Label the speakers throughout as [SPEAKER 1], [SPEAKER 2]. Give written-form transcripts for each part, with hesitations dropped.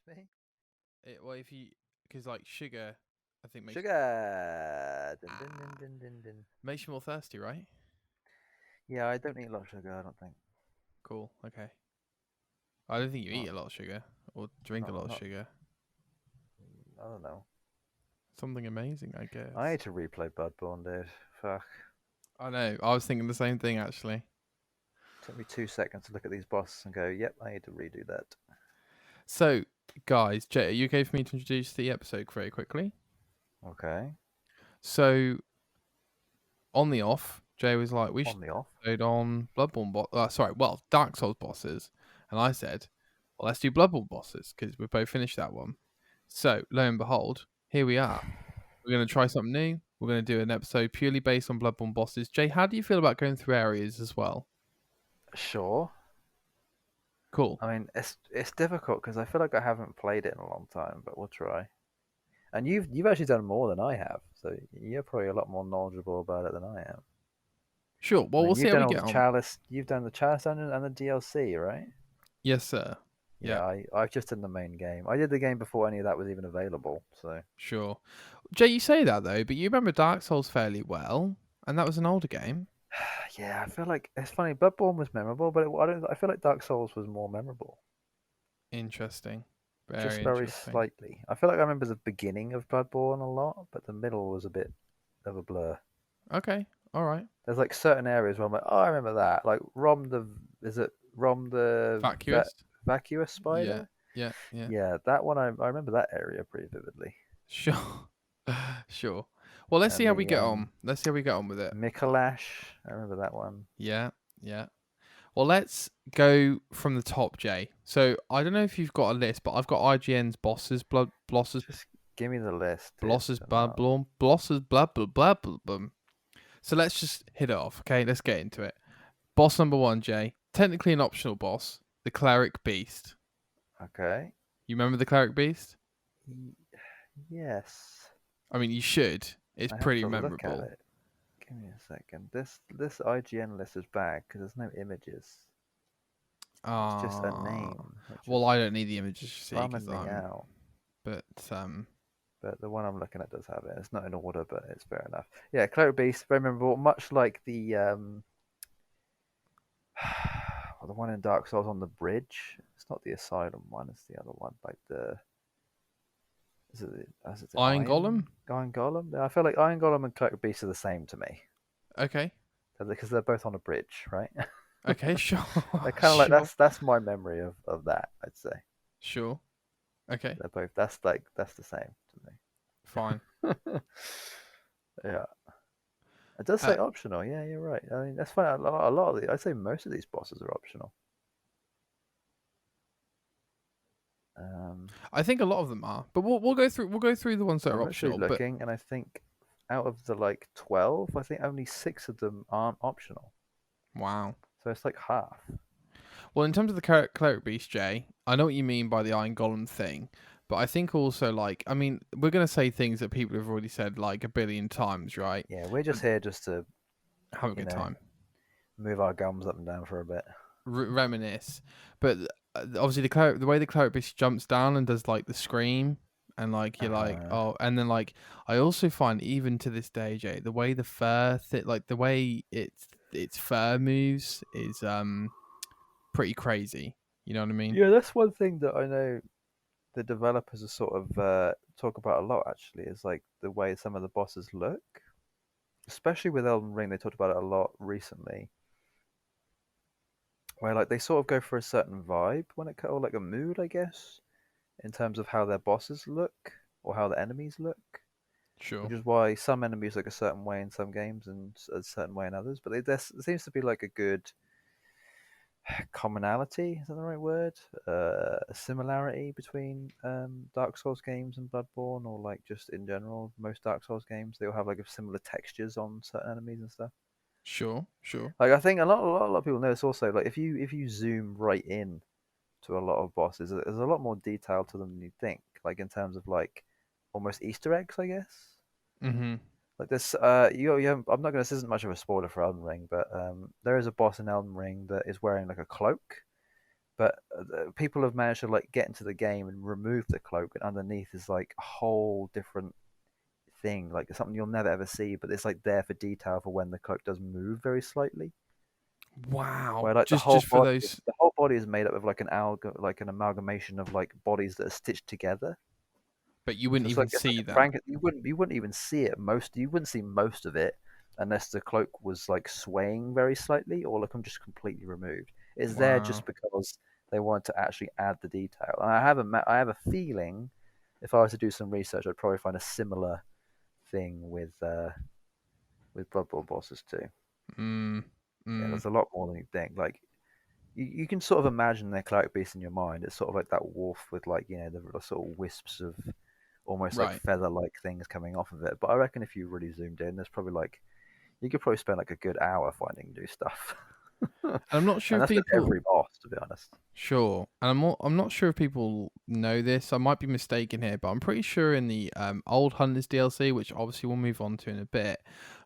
[SPEAKER 1] me?
[SPEAKER 2] Well, if you because like sugar, I think
[SPEAKER 1] Sugar! Dun, dun, dun, dun, dun, dun.
[SPEAKER 2] makes you more thirsty, right?
[SPEAKER 1] Yeah, I don't eat a lot of sugar, I don't think.
[SPEAKER 2] Cool. Okay. I don't think you eat
[SPEAKER 1] Not,
[SPEAKER 2] a lot of sugar or drink a lot of
[SPEAKER 1] not,
[SPEAKER 2] sugar.
[SPEAKER 1] I don't know.
[SPEAKER 2] Something amazing, I
[SPEAKER 1] I
[SPEAKER 2] guess.
[SPEAKER 1] need to replay Bloodborne, dude. Fuck.
[SPEAKER 2] I know. I was thinking the same thing actually.
[SPEAKER 1] Took me 2 seconds to look at these bosses and go, yep, I need to redo that.
[SPEAKER 2] So, guys, Jay, are you okay for me to introduce the episode very quickly?
[SPEAKER 1] Okay.
[SPEAKER 2] So, on the off, Jay was like, "We should
[SPEAKER 1] On the off.
[SPEAKER 2] episode on Bloodborne Dark Souls bosses," and I said, "Well, let's do Bloodborne bosses because we both finished that one." So, lo and behold, here we are. We're going to try something new. We're going to do an episode purely based on Bloodborne bosses. Jay, how do you feel about going through areas as well?
[SPEAKER 1] Sure.
[SPEAKER 2] Cool.
[SPEAKER 1] I mean, it's difficult because I feel like I haven't played it in a long time, but we'll try. And you've actually done more than I have, so you're probably a lot more knowledgeable about it than I am.
[SPEAKER 2] Sure.
[SPEAKER 1] I
[SPEAKER 2] Well,
[SPEAKER 1] mean,
[SPEAKER 2] we'll see
[SPEAKER 1] you've
[SPEAKER 2] how
[SPEAKER 1] done
[SPEAKER 2] we
[SPEAKER 1] all
[SPEAKER 2] get
[SPEAKER 1] the
[SPEAKER 2] on.
[SPEAKER 1] Chalice, you've done the Chalice Dungeon and the DLC, right?
[SPEAKER 2] Yes, sir.
[SPEAKER 1] Yeah,
[SPEAKER 2] Yeah,
[SPEAKER 1] I've just done the main game. I did the game before any of that was even available, so
[SPEAKER 2] sure. Jay, you say that though, but you remember Dark Souls fairly well, and that was an older game.
[SPEAKER 1] yeah, I feel like it's funny. Bloodborne was memorable, but I don't. I feel like Dark Souls was more memorable,
[SPEAKER 2] Interesting.
[SPEAKER 1] just
[SPEAKER 2] Very
[SPEAKER 1] very
[SPEAKER 2] interesting.
[SPEAKER 1] slightly. I feel like I remember the beginning of Bloodborne a lot, but the middle was a bit of a blur.
[SPEAKER 2] Okay. All right.
[SPEAKER 1] There's like certain areas where I'm like, oh, I remember that. Like is it Rom the
[SPEAKER 2] Vacuous.
[SPEAKER 1] vacuous
[SPEAKER 2] Yeah.
[SPEAKER 1] spider?
[SPEAKER 2] Yeah. Yeah.
[SPEAKER 1] Yeah, that one. I remember that area pretty vividly.
[SPEAKER 2] Sure. Sure. Well, let's see
[SPEAKER 1] And
[SPEAKER 2] how we
[SPEAKER 1] the
[SPEAKER 2] get on. Let's see how we get on with it.
[SPEAKER 1] Mikolash, I remember that one.
[SPEAKER 2] Yeah. Yeah. Well, let's go from the top, Jay. So I don't know if you've got a list, but I've got IGN's bosses,
[SPEAKER 1] Just give me the list, dude.
[SPEAKER 2] blosses,
[SPEAKER 1] And I'll...
[SPEAKER 2] blah blah blah blah blah. So let's just hit it off, okay? Let's get into it. Boss number one, Jay. Technically an optional boss, the Cleric Beast.
[SPEAKER 1] Okay.
[SPEAKER 2] You remember the Cleric Beast?
[SPEAKER 1] Y- Yes.
[SPEAKER 2] I mean, you should. It's
[SPEAKER 1] I have
[SPEAKER 2] pretty
[SPEAKER 1] to look at
[SPEAKER 2] memorable.
[SPEAKER 1] it. Give me a second. This IGN list is bad because there's no images. It's just a
[SPEAKER 2] Ah,
[SPEAKER 1] name, which
[SPEAKER 2] well,
[SPEAKER 1] is
[SPEAKER 2] I don't need the images, you see, because
[SPEAKER 1] bumming me out.
[SPEAKER 2] but
[SPEAKER 1] But the one I'm looking at does have it. It's not in order, but it's fair enough. Yeah, Cleric Beast, very memorable. Much like the well, the one in Dark Souls on the bridge. It's not the Asylum one. It's the other one, like the is it the
[SPEAKER 2] Iron Golem.
[SPEAKER 1] Iron Golem? Yeah, I feel like Iron Golem and Cleric Beast are the same to me
[SPEAKER 2] Okay,
[SPEAKER 1] because they're both on a bridge, right?
[SPEAKER 2] okay, sure,
[SPEAKER 1] They're kind of like
[SPEAKER 2] sure,
[SPEAKER 1] that's my memory of that. I'd say
[SPEAKER 2] sure. Okay,
[SPEAKER 1] they're both. That's the same
[SPEAKER 2] fine.
[SPEAKER 1] to me. Yeah, it does
[SPEAKER 2] Uh,
[SPEAKER 1] say optional. Yeah, you're right. I mean, that's fine. A lot of the I'd say most of these bosses are optional.
[SPEAKER 2] I think a lot of them are, but we'll go through the ones that are
[SPEAKER 1] I'm actually
[SPEAKER 2] optional. But
[SPEAKER 1] looking, and I think out of the like 12, I think only 6 of them aren't optional.
[SPEAKER 2] wow.
[SPEAKER 1] So it's like half.
[SPEAKER 2] Well, in terms of the cleric beast, Jay, I know what you mean by the Iron Golem thing, but I think also like I mean we're gonna say things that people have already said like a billion times, right?
[SPEAKER 1] Yeah, we're
[SPEAKER 2] But
[SPEAKER 1] just here just to,
[SPEAKER 2] have a
[SPEAKER 1] you
[SPEAKER 2] good
[SPEAKER 1] know,
[SPEAKER 2] time,
[SPEAKER 1] move our gums up and down for a bit.
[SPEAKER 2] reminisce. But obviously the way the cleric beast jumps down and does like the scream, and like you're like
[SPEAKER 1] Uh-huh.
[SPEAKER 2] oh, and then like I also find even to this day, Jay, the way the like the way its fur moves is pretty crazy. You know what I mean?
[SPEAKER 1] Yeah, that's one thing that I know the developers are sort of talk about a lot. Actually, is like the way some of the bosses look, especially with Elden Ring. They talked about it a lot recently, where like they sort of go for a certain vibe when it or like a mood, I guess, in terms of how their bosses look or how the enemies look. Which
[SPEAKER 2] Sure.
[SPEAKER 1] is why some enemies look a certain way in some games and a certain way in others. But there seems to be like a good commonality, is that the right word? A similarity between Dark Souls games and Bloodborne, or like just in general, most Dark Souls games, they all have like similar textures on certain enemies and stuff.
[SPEAKER 2] Sure. Sure.
[SPEAKER 1] Like I think a lot of people know this also. Like if you zoom right in to a lot of bosses, there's a lot more detail to them than you think. Like in terms of like almost Easter eggs, I guess.
[SPEAKER 2] Mm-hmm.
[SPEAKER 1] Like this, I'm not gonna. This isn't much of a spoiler for Elden Ring, but there is a boss in Elden Ring that is wearing like a cloak, But people have managed to like get into the game and remove the cloak, and underneath is like a whole different thing, like something you'll never ever see, but it's like there for detail for when the cloak does move very slightly.
[SPEAKER 2] Wow.
[SPEAKER 1] Where like
[SPEAKER 2] Just for those,
[SPEAKER 1] the whole body is made up of like like an amalgamation of like bodies that are stitched together.
[SPEAKER 2] but you
[SPEAKER 1] So
[SPEAKER 2] wouldn't even
[SPEAKER 1] it's like
[SPEAKER 2] see
[SPEAKER 1] a
[SPEAKER 2] that.
[SPEAKER 1] Frank. You wouldn't even see it most. You wouldn't see most of it unless the cloak was like swaying very slightly, or like I'm just completely removed. It's there
[SPEAKER 2] Wow.
[SPEAKER 1] just because they wanted to actually add the detail. And I have a feeling if I was to do some research, I'd probably find a similar thing with Bloodborne bosses too.
[SPEAKER 2] Mm.
[SPEAKER 1] Yeah,
[SPEAKER 2] Mm.
[SPEAKER 1] there's a lot more than you think. Like you can sort of imagine their cleric beast in your mind. It's sort of like that wolf with like the sort of wisps of almost like
[SPEAKER 2] Right.
[SPEAKER 1] feather-like things coming off of it. But I reckon if you really zoomed in, there's probably like you could probably spend like a good hour finding new stuff, and
[SPEAKER 2] And I'm not sure if
[SPEAKER 1] that's with
[SPEAKER 2] people.
[SPEAKER 1] every boss, to be honest.
[SPEAKER 2] Sure, and I'm not sure if people know this. I might be mistaken here, but I'm pretty sure in the old Hunters DLC, which obviously we'll move on to in a bit,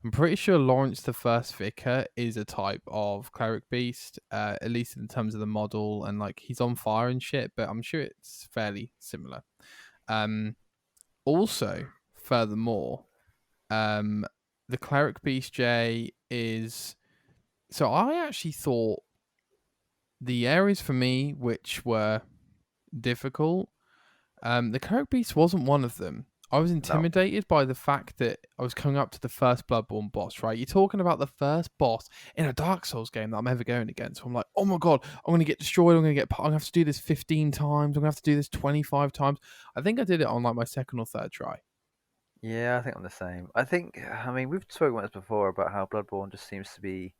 [SPEAKER 2] I'm pretty sure Lawrence the First Vicar is a type of cleric beast, at least in terms of the model, and like he's on fire and shit. But I'm sure it's fairly similar. Um, Also, furthermore, um, the cleric beast J is. So I actually thought the areas for me which were difficult. The cleric beast wasn't one of them. I was
[SPEAKER 1] No.
[SPEAKER 2] intimidated by the fact that I was coming up to the first Bloodborne boss, right? You're talking about the first boss in a Dark Souls game that I'm ever going against. So I'm like, oh my god, I'm going to get destroyed. I'm going to have to do this 15 times. I'm going to have to do this 25 times. I think I did it on like my second or third try.
[SPEAKER 1] Yeah, I think I'm the same. I mean, we've spoken about this before about how Bloodborne just seems to be,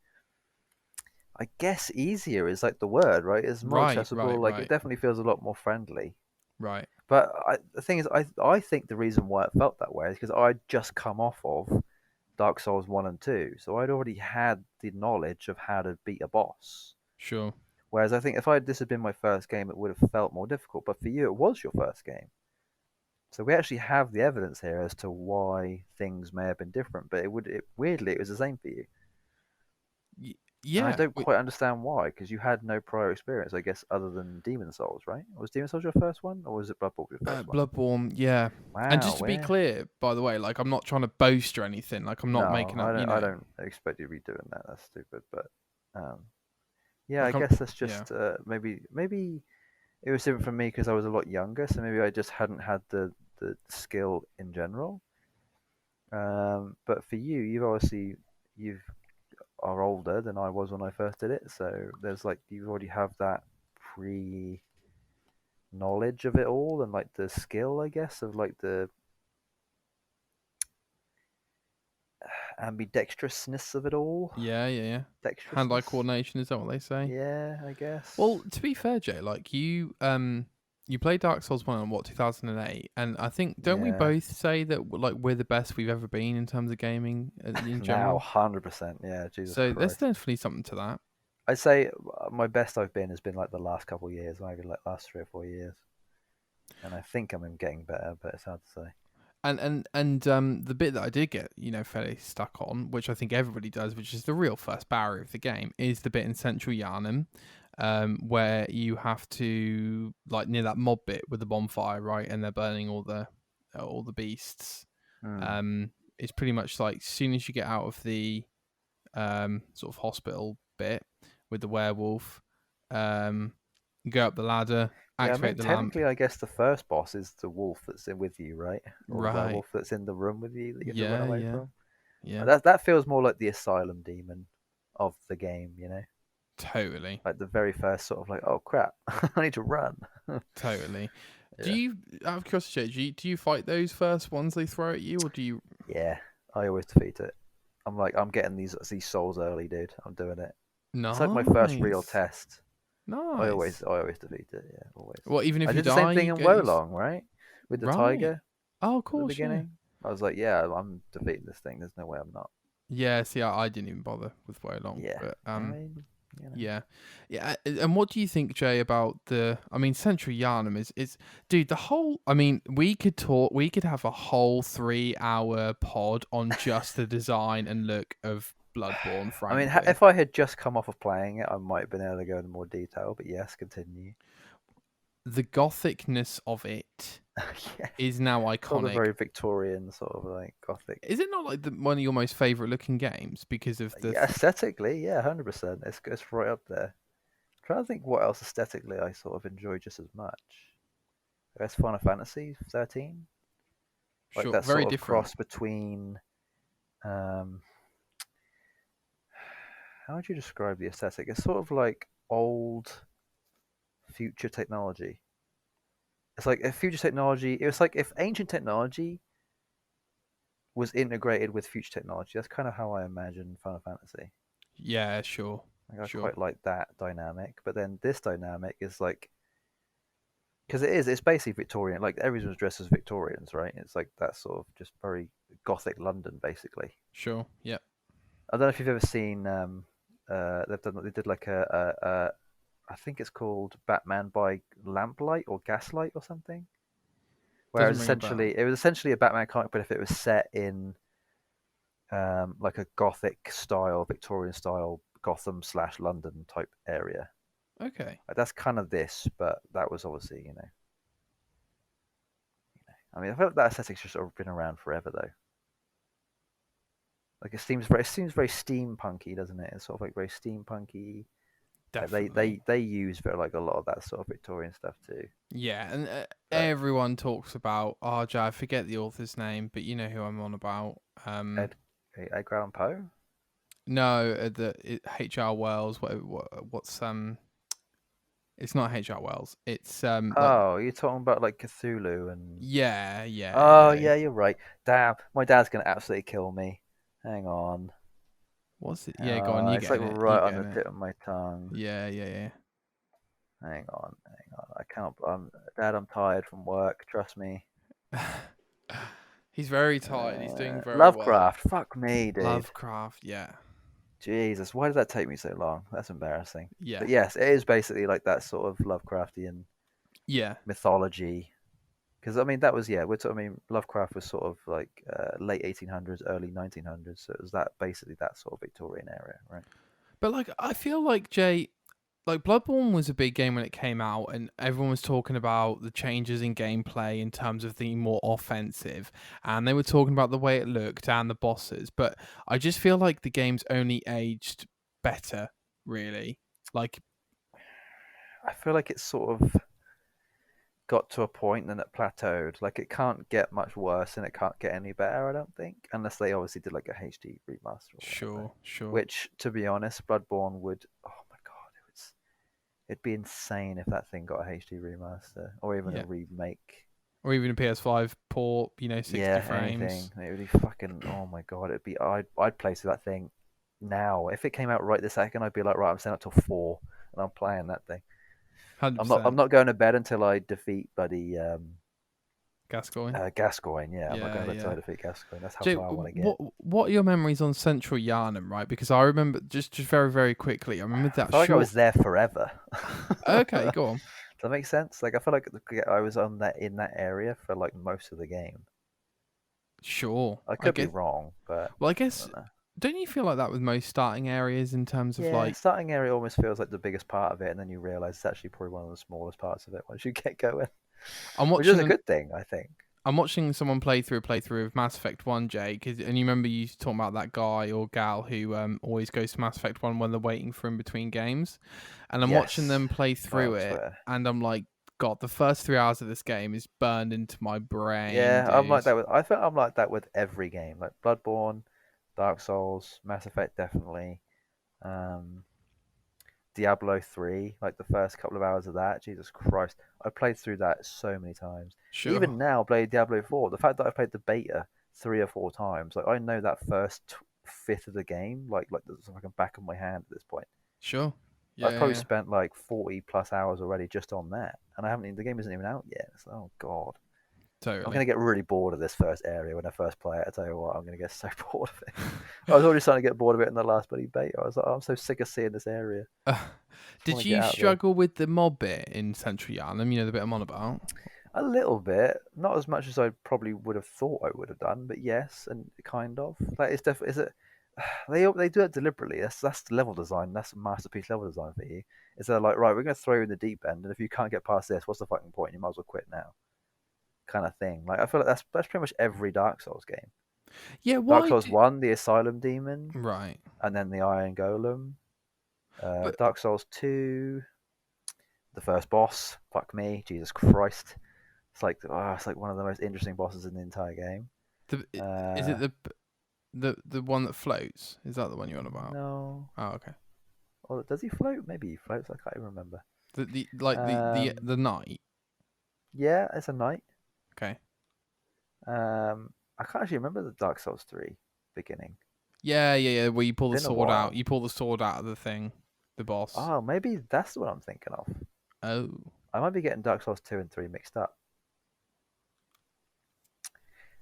[SPEAKER 1] I guess, easier is like the word, right? It's more
[SPEAKER 2] Right,
[SPEAKER 1] accessible.
[SPEAKER 2] right,
[SPEAKER 1] Like it
[SPEAKER 2] right,
[SPEAKER 1] definitely feels a lot more friendly.
[SPEAKER 2] right.
[SPEAKER 1] But the thing is, I think the reason why it felt that way is because I'd just come off of Dark Souls 1 and 2, so I'd already had the knowledge of how to beat a boss.
[SPEAKER 2] Sure.
[SPEAKER 1] Whereas I think if this had been my first game, it would have felt more difficult. But for you, it was your first game. So we actually have the evidence here as to why things may have been different, but weirdly, it was the same for you.
[SPEAKER 2] Y-
[SPEAKER 1] And I
[SPEAKER 2] yeah.
[SPEAKER 1] don't quite understand why, because you had no prior experience, I guess, other than Demon Souls, right? Was Demon Souls your first one, or was it Bloodborne your first one?
[SPEAKER 2] Bloodborne, yeah. And
[SPEAKER 1] Wow,
[SPEAKER 2] just to be
[SPEAKER 1] where?
[SPEAKER 2] clear, by the way, like I'm not trying to boast or anything. Like I'm not
[SPEAKER 1] No,
[SPEAKER 2] making up,
[SPEAKER 1] I don't expect you to be doing that. That's stupid. But um, yeah, I
[SPEAKER 2] like I'm,
[SPEAKER 1] guess that's
[SPEAKER 2] yeah.
[SPEAKER 1] just maybe it was different for me because I was a lot younger, so maybe I just hadn't had the skill in general. But for you, you've are older than I was when I first did it, so there's like you already have that pre knowledge of it all and like the skill, I guess, of like the ambidextrousness of it all.
[SPEAKER 2] Yeah, yeah, yeah. Hand-eye
[SPEAKER 1] Dexterousness.
[SPEAKER 2] coordination, is that what they say?
[SPEAKER 1] Yeah, I guess.
[SPEAKER 2] Well, to be fair, Jay, like you played Dark Souls 1 in what 2008, and I think don't we
[SPEAKER 1] Yeah.
[SPEAKER 2] both say that like we're the best we've ever been in terms of gaming in
[SPEAKER 1] Now,
[SPEAKER 2] general?
[SPEAKER 1] 100%. Yeah, Jesus
[SPEAKER 2] So there's
[SPEAKER 1] Christ.
[SPEAKER 2] definitely something to that.
[SPEAKER 1] I'd say my best I've been has been like the last couple of years, maybe like last 3 or 4 years. And I think I'm getting better, but it's hard to say.
[SPEAKER 2] And the bit that I did get, fairly stuck on, which I think everybody does, which is the real first barrier of the game, is the bit in Central Yarnum, where you have to like near that mob bit with the bonfire, right, and they're burning all the beasts.
[SPEAKER 1] Hmm.
[SPEAKER 2] It's pretty much like as soon as you get out of the sort of hospital bit with the werewolf, um, go up the ladder,
[SPEAKER 1] Yeah, I
[SPEAKER 2] activate
[SPEAKER 1] mean,
[SPEAKER 2] the lamp.
[SPEAKER 1] technically, I guess the first boss is the wolf that's in with you, right? Or the
[SPEAKER 2] Right.
[SPEAKER 1] werewolf that's in the room with you that you have to run
[SPEAKER 2] Yeah,
[SPEAKER 1] away
[SPEAKER 2] yeah,
[SPEAKER 1] from.
[SPEAKER 2] yeah.
[SPEAKER 1] That feels more like the asylum demon of the game, you know?
[SPEAKER 2] Totally.
[SPEAKER 1] Like the very first sort of like, oh crap, I need to run.
[SPEAKER 2] Totally. Do
[SPEAKER 1] Yeah.
[SPEAKER 2] you, out of curiosity, do you fight those first ones they throw at you, or do you?
[SPEAKER 1] Yeah, I always defeat it. I'm like, I'm getting these souls early, dude. I'm doing it. It's like my first real
[SPEAKER 2] Nice,
[SPEAKER 1] test.
[SPEAKER 2] nice.
[SPEAKER 1] I always defeat it. Yeah, always.
[SPEAKER 2] Well, even if
[SPEAKER 1] I
[SPEAKER 2] you
[SPEAKER 1] did the same
[SPEAKER 2] die,
[SPEAKER 1] thing
[SPEAKER 2] you
[SPEAKER 1] in
[SPEAKER 2] get these.
[SPEAKER 1] Wolong, right? With the
[SPEAKER 2] Right.
[SPEAKER 1] tiger
[SPEAKER 2] Oh, of
[SPEAKER 1] at the
[SPEAKER 2] course, yeah.
[SPEAKER 1] beginning. I was like, yeah, I'm defeating this thing. There's no way I'm not.
[SPEAKER 2] Yeah. See, I didn't even bother with way long,
[SPEAKER 1] Yeah.
[SPEAKER 2] but
[SPEAKER 1] I mean, you know.
[SPEAKER 2] yeah, yeah. And what do you think, Jay, about the? I mean, Central Yarnum is dude. The whole. I mean, we could talk. We could have a whole 3-hour pod on just the design and look of Bloodborne,
[SPEAKER 1] I mean,
[SPEAKER 2] frankly.
[SPEAKER 1] if I had just come off of playing it, I might have been able to go into more detail. But yes, continue.
[SPEAKER 2] The gothicness of it
[SPEAKER 1] Yeah,
[SPEAKER 2] is now
[SPEAKER 1] sort of
[SPEAKER 2] iconic.
[SPEAKER 1] very Victorian, sort of like gothic.
[SPEAKER 2] Is it not like one of your most favorite looking games because of the?
[SPEAKER 1] Yeah, aesthetically, yeah, 100%. It's right up there. I'm trying to think what else aesthetically I sort of enjoy just as much. I guess Final Fantasy 13, like
[SPEAKER 2] Sure,
[SPEAKER 1] that
[SPEAKER 2] very
[SPEAKER 1] sort of
[SPEAKER 2] different.
[SPEAKER 1] cross between. Um, how would you describe the aesthetic? It's sort of like old future technology. It's like if future technology. It was like if ancient technology was integrated with future technology. That's kind of how I imagine Final Fantasy.
[SPEAKER 2] Yeah, sure,
[SPEAKER 1] Like I
[SPEAKER 2] sure,
[SPEAKER 1] quite like that dynamic, but then this dynamic is like because it's basically Victorian. Like everyone's dressed as Victorians, right? It's like that sort of just very gothic London, basically.
[SPEAKER 2] sure. Yep.
[SPEAKER 1] I don't know if you've ever seen. They did like I think it's called Batman by Lamplight or Gaslight or something. Where
[SPEAKER 2] Doesn't ring a bell.
[SPEAKER 1] it was essentially a Batman comic, but if it was set in like a gothic style, Victorian style Gotham slash London type area.
[SPEAKER 2] Okay.
[SPEAKER 1] Like that's kind of this, but that was obviously I mean I feel like that aesthetic's just sort of been around forever though. Like it seems very steampunky, doesn't it? It's sort of like very steampunky. Like
[SPEAKER 2] Definitely.
[SPEAKER 1] they use very like a lot of that sort of Victorian stuff too.
[SPEAKER 2] Yeah, and
[SPEAKER 1] But
[SPEAKER 2] everyone talks about RJ. I forget the author's name, but you know who I'm on about.
[SPEAKER 1] Ed Edgar Allan Poe.
[SPEAKER 2] No, H.R. Wells. What's It's not H.R. Wells. It's like
[SPEAKER 1] Oh, you're talking about like Cthulhu and.
[SPEAKER 2] yeah, yeah,
[SPEAKER 1] Oh
[SPEAKER 2] yeah.
[SPEAKER 1] yeah, you're right. Damn, my dad's gonna absolutely kill me. Hang on.
[SPEAKER 2] What's it? Yeah, go on. You
[SPEAKER 1] It's like
[SPEAKER 2] getting it? You
[SPEAKER 1] right on the
[SPEAKER 2] getting it?
[SPEAKER 1] tip of my tongue.
[SPEAKER 2] Yeah, yeah,
[SPEAKER 1] Hang on. I can't. Dad, I'm tired from work. Trust me.
[SPEAKER 2] yeah. He's very tired. He's doing very well.
[SPEAKER 1] Lovecraft. Fuck me, dude.
[SPEAKER 2] Lovecraft. Yeah,
[SPEAKER 1] Jesus, why did that take me so long? That's embarrassing.
[SPEAKER 2] yeah,
[SPEAKER 1] But yes, it is basically like that sort of Lovecraftian
[SPEAKER 2] yeah.
[SPEAKER 1] mythology. Because I mean, that was yeah. I mean, Lovecraft was sort of like late 1800s, early 1900s. So it was that basically that sort of Victorian area, right?
[SPEAKER 2] But like, I feel like Jay, like Bloodborne was a big game when it came out, and everyone was talking about the changes in gameplay in terms of the more offensive, and they were talking about the way it looked and the bosses. But I just feel like the game's only aged better, really. Like,
[SPEAKER 1] I feel like it's sort of got to a point and it plateaued. Like it can't get much worse and it can't get any better, I don't think, unless they obviously did like a HD remaster or whatever.
[SPEAKER 2] sure, sure,
[SPEAKER 1] Which, to be honest, Bloodborne would. Oh my god, it'd be insane if that thing got a HD remaster or even a
[SPEAKER 2] yeah,
[SPEAKER 1] remake.
[SPEAKER 2] or even a PS5 port, 60
[SPEAKER 1] Yeah,
[SPEAKER 2] frames.
[SPEAKER 1] anything. It would be fucking. Oh my god, it'd be. I'd play through that thing now. If it came out right this second, I'd be like, right, I'm staying up till 4 and I'm playing that thing.
[SPEAKER 2] Hundred
[SPEAKER 1] I'm
[SPEAKER 2] percent.
[SPEAKER 1] not going to bed until I defeat bloody
[SPEAKER 2] Gascoigne.
[SPEAKER 1] Gascoigne, yeah, I'm not
[SPEAKER 2] Yeah,
[SPEAKER 1] going to let
[SPEAKER 2] yeah.
[SPEAKER 1] Tyler defeat Gascoigne. That's how
[SPEAKER 2] Jay,
[SPEAKER 1] far I want to get.
[SPEAKER 2] what are your memories on Central Yarnum, right? Because I remember just very very quickly. I remember
[SPEAKER 1] I
[SPEAKER 2] that
[SPEAKER 1] feel like I
[SPEAKER 2] short.
[SPEAKER 1] was there forever.
[SPEAKER 2] Okay, go on.
[SPEAKER 1] Does that make sense? Like I feel like I was on that in that area for like most of the game.
[SPEAKER 2] Sure,
[SPEAKER 1] I
[SPEAKER 2] I
[SPEAKER 1] could be
[SPEAKER 2] guess.
[SPEAKER 1] wrong, but
[SPEAKER 2] Well, I
[SPEAKER 1] I
[SPEAKER 2] guess.
[SPEAKER 1] don't know.
[SPEAKER 2] Don't you feel like that with most starting areas in terms of
[SPEAKER 1] Yeah,
[SPEAKER 2] like
[SPEAKER 1] starting area almost feels like the biggest part of it, and then you realize it's actually probably one of the smallest parts of it once you get going,
[SPEAKER 2] I'm
[SPEAKER 1] which is
[SPEAKER 2] watching
[SPEAKER 1] a
[SPEAKER 2] an
[SPEAKER 1] good thing, I think.
[SPEAKER 2] I'm watching someone play through a playthrough of Mass Effect 1, Jay, and you remember you talking about that guy or gal who always goes to Mass Effect 1 when they're waiting for in between games. And I'm watching
[SPEAKER 1] Yes,
[SPEAKER 2] them play
[SPEAKER 1] right
[SPEAKER 2] through
[SPEAKER 1] on
[SPEAKER 2] it,
[SPEAKER 1] Twitter.
[SPEAKER 2] and I'm like, God, the first 3 hours of this game is burned into my brain,
[SPEAKER 1] Yeah, I'm like
[SPEAKER 2] dude.
[SPEAKER 1] that with. I think I'm like that with every game, like Bloodborne, Dark Souls, Mass Effect, definitely. Um, Diablo 3, like the first couple of hours of that, Jesus Christ. I played through that so many times.
[SPEAKER 2] Sure,
[SPEAKER 1] Even now, playing Diablo 4, the fact that I played the beta 3 or 4 times, like I know that first fifth of the game, like the fucking back of my hand at this point.
[SPEAKER 2] sure.
[SPEAKER 1] I've
[SPEAKER 2] Yeah,
[SPEAKER 1] probably
[SPEAKER 2] yeah,
[SPEAKER 1] spent like 40 plus hours already just on that, and I haven't even, the game isn't even out yet. It's like, oh god. I'm
[SPEAKER 2] totally.
[SPEAKER 1] gonna get really bored of this first area when I first play it. I tell you what, I'm gonna get so bored of it. I was already starting to get bored of it in the last bloody beta. I was like, oh, I'm so sick of seeing this area.
[SPEAKER 2] Uh,
[SPEAKER 1] Just want
[SPEAKER 2] did
[SPEAKER 1] to get
[SPEAKER 2] you
[SPEAKER 1] out there.
[SPEAKER 2] struggle with the mob bit in Central Yarnum? You know, the bit I'm on about?
[SPEAKER 1] A little bit, not as much as I probably would have thought I would have done, but yes, and kind of. Like it's definitely is it. they do it deliberately. That's the level design. That's masterpiece level design for you. Is they're like, right, we're going to throw you in the deep end, and if you can't get past this, what's the fucking point? You might as well quit now, kind of thing. Like I feel like that's pretty much every Dark Souls game.
[SPEAKER 2] Yeah,
[SPEAKER 1] Dark
[SPEAKER 2] why
[SPEAKER 1] Souls
[SPEAKER 2] do
[SPEAKER 1] One, the Asylum Demon,
[SPEAKER 2] right?
[SPEAKER 1] and then the Iron Golem.
[SPEAKER 2] But
[SPEAKER 1] Dark Souls 2, the first boss. Fuck me, Jesus Christ! It's like one of the most interesting bosses in the entire game.
[SPEAKER 2] is it
[SPEAKER 1] Uh,
[SPEAKER 2] the one that floats? Is that the one you're on about?
[SPEAKER 1] no,
[SPEAKER 2] Oh, okay.
[SPEAKER 1] or does he float? Maybe he floats. I can't even remember.
[SPEAKER 2] The like
[SPEAKER 1] Um,
[SPEAKER 2] the knight.
[SPEAKER 1] yeah, it's a knight.
[SPEAKER 2] Okay.
[SPEAKER 1] I can't actually remember the Dark Souls 3 beginning.
[SPEAKER 2] Yeah. Where you pull the
[SPEAKER 1] Been a
[SPEAKER 2] sword out.
[SPEAKER 1] while.
[SPEAKER 2] You pull the sword out of the thing, the boss.
[SPEAKER 1] Oh, maybe that's what I'm thinking of.
[SPEAKER 2] Oh,
[SPEAKER 1] I might be getting Dark Souls 2 and 3 mixed up.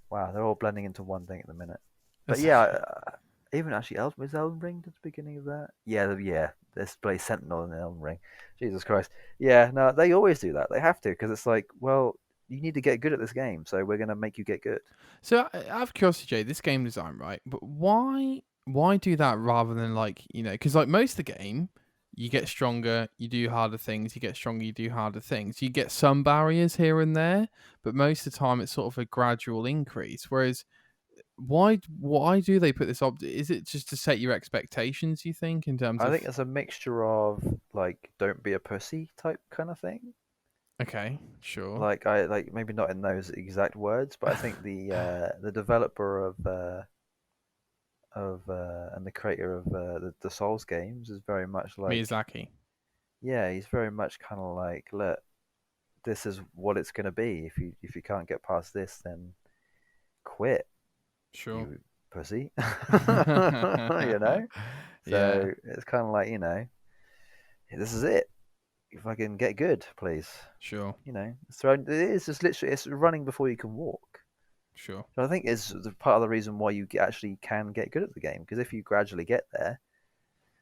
[SPEAKER 1] Wow, they're all blending into one thing at the minute. But
[SPEAKER 2] that's
[SPEAKER 1] yeah,
[SPEAKER 2] okay.
[SPEAKER 1] even actually, was Elden Ring at the beginning of that? Yeah, yeah. There's Blade Sentinel in Elden Ring. Jesus Christ. Yeah, no, they always do that. They have to because it's like, well, you need to get good at this game, so we're gonna make you get good.
[SPEAKER 2] So, out of curiosity, Jay, this game design, right? But why do that rather than like because like most of the game, you get stronger, you do harder things, you get stronger, you do harder things. You get some barriers here and there, but most of the time it's sort of a gradual increase. Whereas, why do they put this up? Is it just to set your expectations? You think in terms
[SPEAKER 1] I
[SPEAKER 2] of
[SPEAKER 1] think it's a mixture of like "don't be a pussy" type kind of thing.
[SPEAKER 2] okay, sure,
[SPEAKER 1] Like I like maybe not in those exact words, but I think the developer of and the creator of the Souls games is very much like,
[SPEAKER 2] Miyazaki,
[SPEAKER 1] yeah, he's very much kind of like, look, this is what it's gonna be. If you can't get past this, then quit,
[SPEAKER 2] sure,
[SPEAKER 1] you pussy. You know.
[SPEAKER 2] yeah,
[SPEAKER 1] So it's kind of like, this is it. If I can get good, please.
[SPEAKER 2] sure,
[SPEAKER 1] It is just literally it's running before you can walk.
[SPEAKER 2] sure,
[SPEAKER 1] So I think is the part of the reason why you actually can get good at the game because if you gradually get there,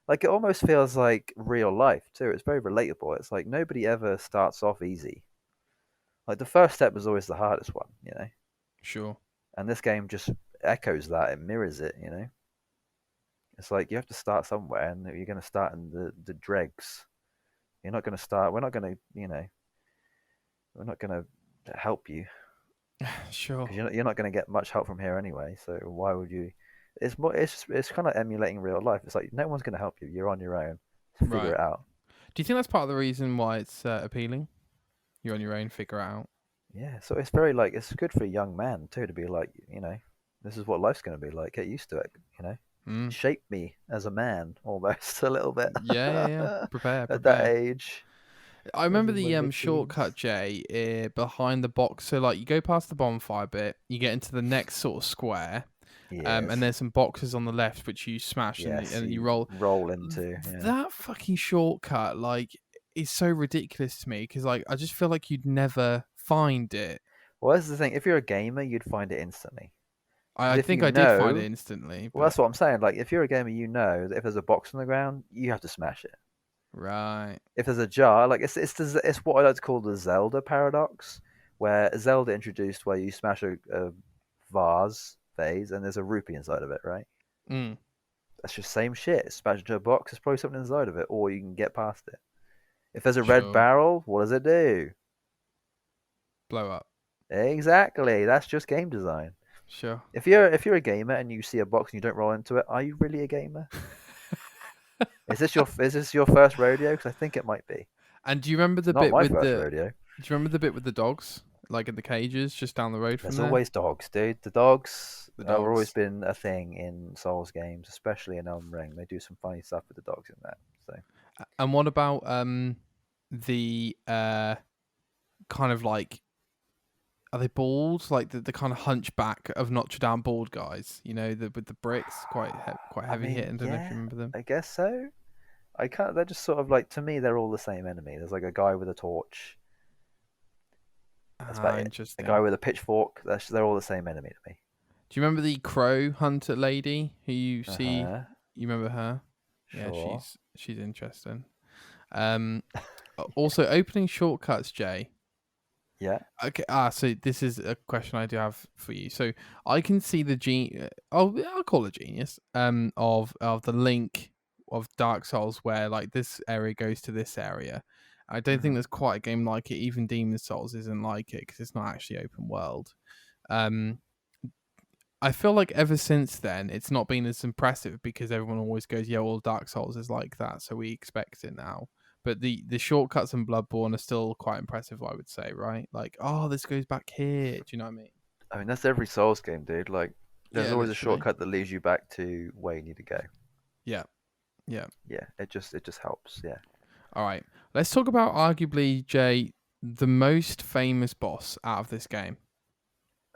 [SPEAKER 1] like it almost feels like real life too. It's very relatable. It's like nobody ever starts off easy. Like the first step is always the hardest one.
[SPEAKER 2] sure.
[SPEAKER 1] And this game just echoes that. It mirrors it. It's like you have to start somewhere, and you're going to start in the dregs. You're not going to start. We're not going to help you
[SPEAKER 2] Sure.
[SPEAKER 1] because you're not going to get much help from here anyway. So why would you? It's kind of emulating real life. It's like no one's going to help you. You're on your own. Figure
[SPEAKER 2] Right.
[SPEAKER 1] it out.
[SPEAKER 2] Do you think that's part of the reason why it's appealing? You're on your own, figure it out.
[SPEAKER 1] Yeah. So it's very like it's good for a young man too to be like this is what life's going to be like. Get used to it.
[SPEAKER 2] Mm.
[SPEAKER 1] Shape me as a man almost a little bit
[SPEAKER 2] Yeah. Prepare,
[SPEAKER 1] at that
[SPEAKER 2] prepare.
[SPEAKER 1] age.
[SPEAKER 2] I
[SPEAKER 1] I was
[SPEAKER 2] remember
[SPEAKER 1] in my
[SPEAKER 2] the
[SPEAKER 1] mid
[SPEAKER 2] shortcut,
[SPEAKER 1] teens.
[SPEAKER 2] Jay, behind the box. So like you go past the bonfire bit, you get into the next sort of square, and
[SPEAKER 1] Yes.
[SPEAKER 2] there's some boxes on the left which you smash
[SPEAKER 1] Yes,
[SPEAKER 2] and you
[SPEAKER 1] you
[SPEAKER 2] roll.
[SPEAKER 1] roll into, yeah.
[SPEAKER 2] That fucking shortcut, like, is so ridiculous to me because like I just feel like you'd never find it.
[SPEAKER 1] Well, that's the thing. If you're a gamer, you'd find it instantly.
[SPEAKER 2] I
[SPEAKER 1] Because if
[SPEAKER 2] think
[SPEAKER 1] you
[SPEAKER 2] I did find it
[SPEAKER 1] know,
[SPEAKER 2] instantly,
[SPEAKER 1] well,
[SPEAKER 2] but
[SPEAKER 1] that's what I'm saying. Like, if you're a gamer, you know that if there's a box on the ground, you have to smash it.
[SPEAKER 2] right,
[SPEAKER 1] If there's a jar, like it's what I like to call the Zelda paradox, where Zelda introduced where you smash a vase, and there's a rupee inside of it, right?
[SPEAKER 2] mm,
[SPEAKER 1] That's just same shit. Smash into a box, there's probably something inside of it, or you can get past it. If there's a red
[SPEAKER 2] sure,
[SPEAKER 1] barrel, what does it do?
[SPEAKER 2] blow up,
[SPEAKER 1] Exactly. That's just game design.
[SPEAKER 2] sure.
[SPEAKER 1] If you're a gamer and you see a box and you don't roll into it, are you really a gamer? Is this your first rodeo? Because I think it might be.
[SPEAKER 2] And do you remember
[SPEAKER 1] It's
[SPEAKER 2] the
[SPEAKER 1] not
[SPEAKER 2] bit
[SPEAKER 1] my
[SPEAKER 2] with
[SPEAKER 1] first
[SPEAKER 2] the?
[SPEAKER 1] rodeo.
[SPEAKER 2] Do you remember the bit with the dogs, like in the cages, just down the road from
[SPEAKER 1] There's
[SPEAKER 2] there?
[SPEAKER 1] always dogs, dude. The dogs
[SPEAKER 2] The
[SPEAKER 1] have always
[SPEAKER 2] dogs.
[SPEAKER 1] been a thing in Souls games, especially in Elden Ring. They do some funny stuff with the dogs in that. So
[SPEAKER 2] And what about the kind of like are they bald? Like the kind of hunchback of Notre Dame bald guys, with the bricks, quite
[SPEAKER 1] I
[SPEAKER 2] heavy hit.
[SPEAKER 1] mean,
[SPEAKER 2] I don't know if you
[SPEAKER 1] yeah,
[SPEAKER 2] remember them.
[SPEAKER 1] I guess so. I can't. They're just sort of like to me. They're all the same enemy. There's like a guy with a torch. That's about
[SPEAKER 2] Ah,
[SPEAKER 1] it. A guy
[SPEAKER 2] interesting.
[SPEAKER 1] with a pitchfork. They're all the same enemy to me.
[SPEAKER 2] Do you remember the crow hunter lady who you
[SPEAKER 1] Uh
[SPEAKER 2] see?
[SPEAKER 1] huh.
[SPEAKER 2] You remember her? Yeah,
[SPEAKER 1] Sure.
[SPEAKER 2] she's interesting. Um, also opening shortcuts, Jay.
[SPEAKER 1] Yeah.
[SPEAKER 2] Okay. So this is a question I do have for you. So I can see the I'll call it genius. Of the link of Dark Souls, where like this area goes to this area. I don't think
[SPEAKER 1] Hmm.
[SPEAKER 2] there's quite a game like it. Even Demon Souls isn't like it because it's not actually open world. Um, I feel like ever since then, it's not been as impressive because everyone always goes, "Yeah, well, Dark Souls is like that, so we expect it now." But the shortcuts in Bloodborne are still quite impressive, I would say, right? Like, oh, this goes back here. Do you know what I mean?
[SPEAKER 1] I mean, that's every Souls game, dude. Like, there's
[SPEAKER 2] Yeah,
[SPEAKER 1] always a
[SPEAKER 2] literally.
[SPEAKER 1] shortcut that leads you back to where you need to go.
[SPEAKER 2] Yeah, yeah.
[SPEAKER 1] Yeah, it just helps. Yeah.
[SPEAKER 2] All right, let's talk about arguably Jay, the most famous boss out of this game,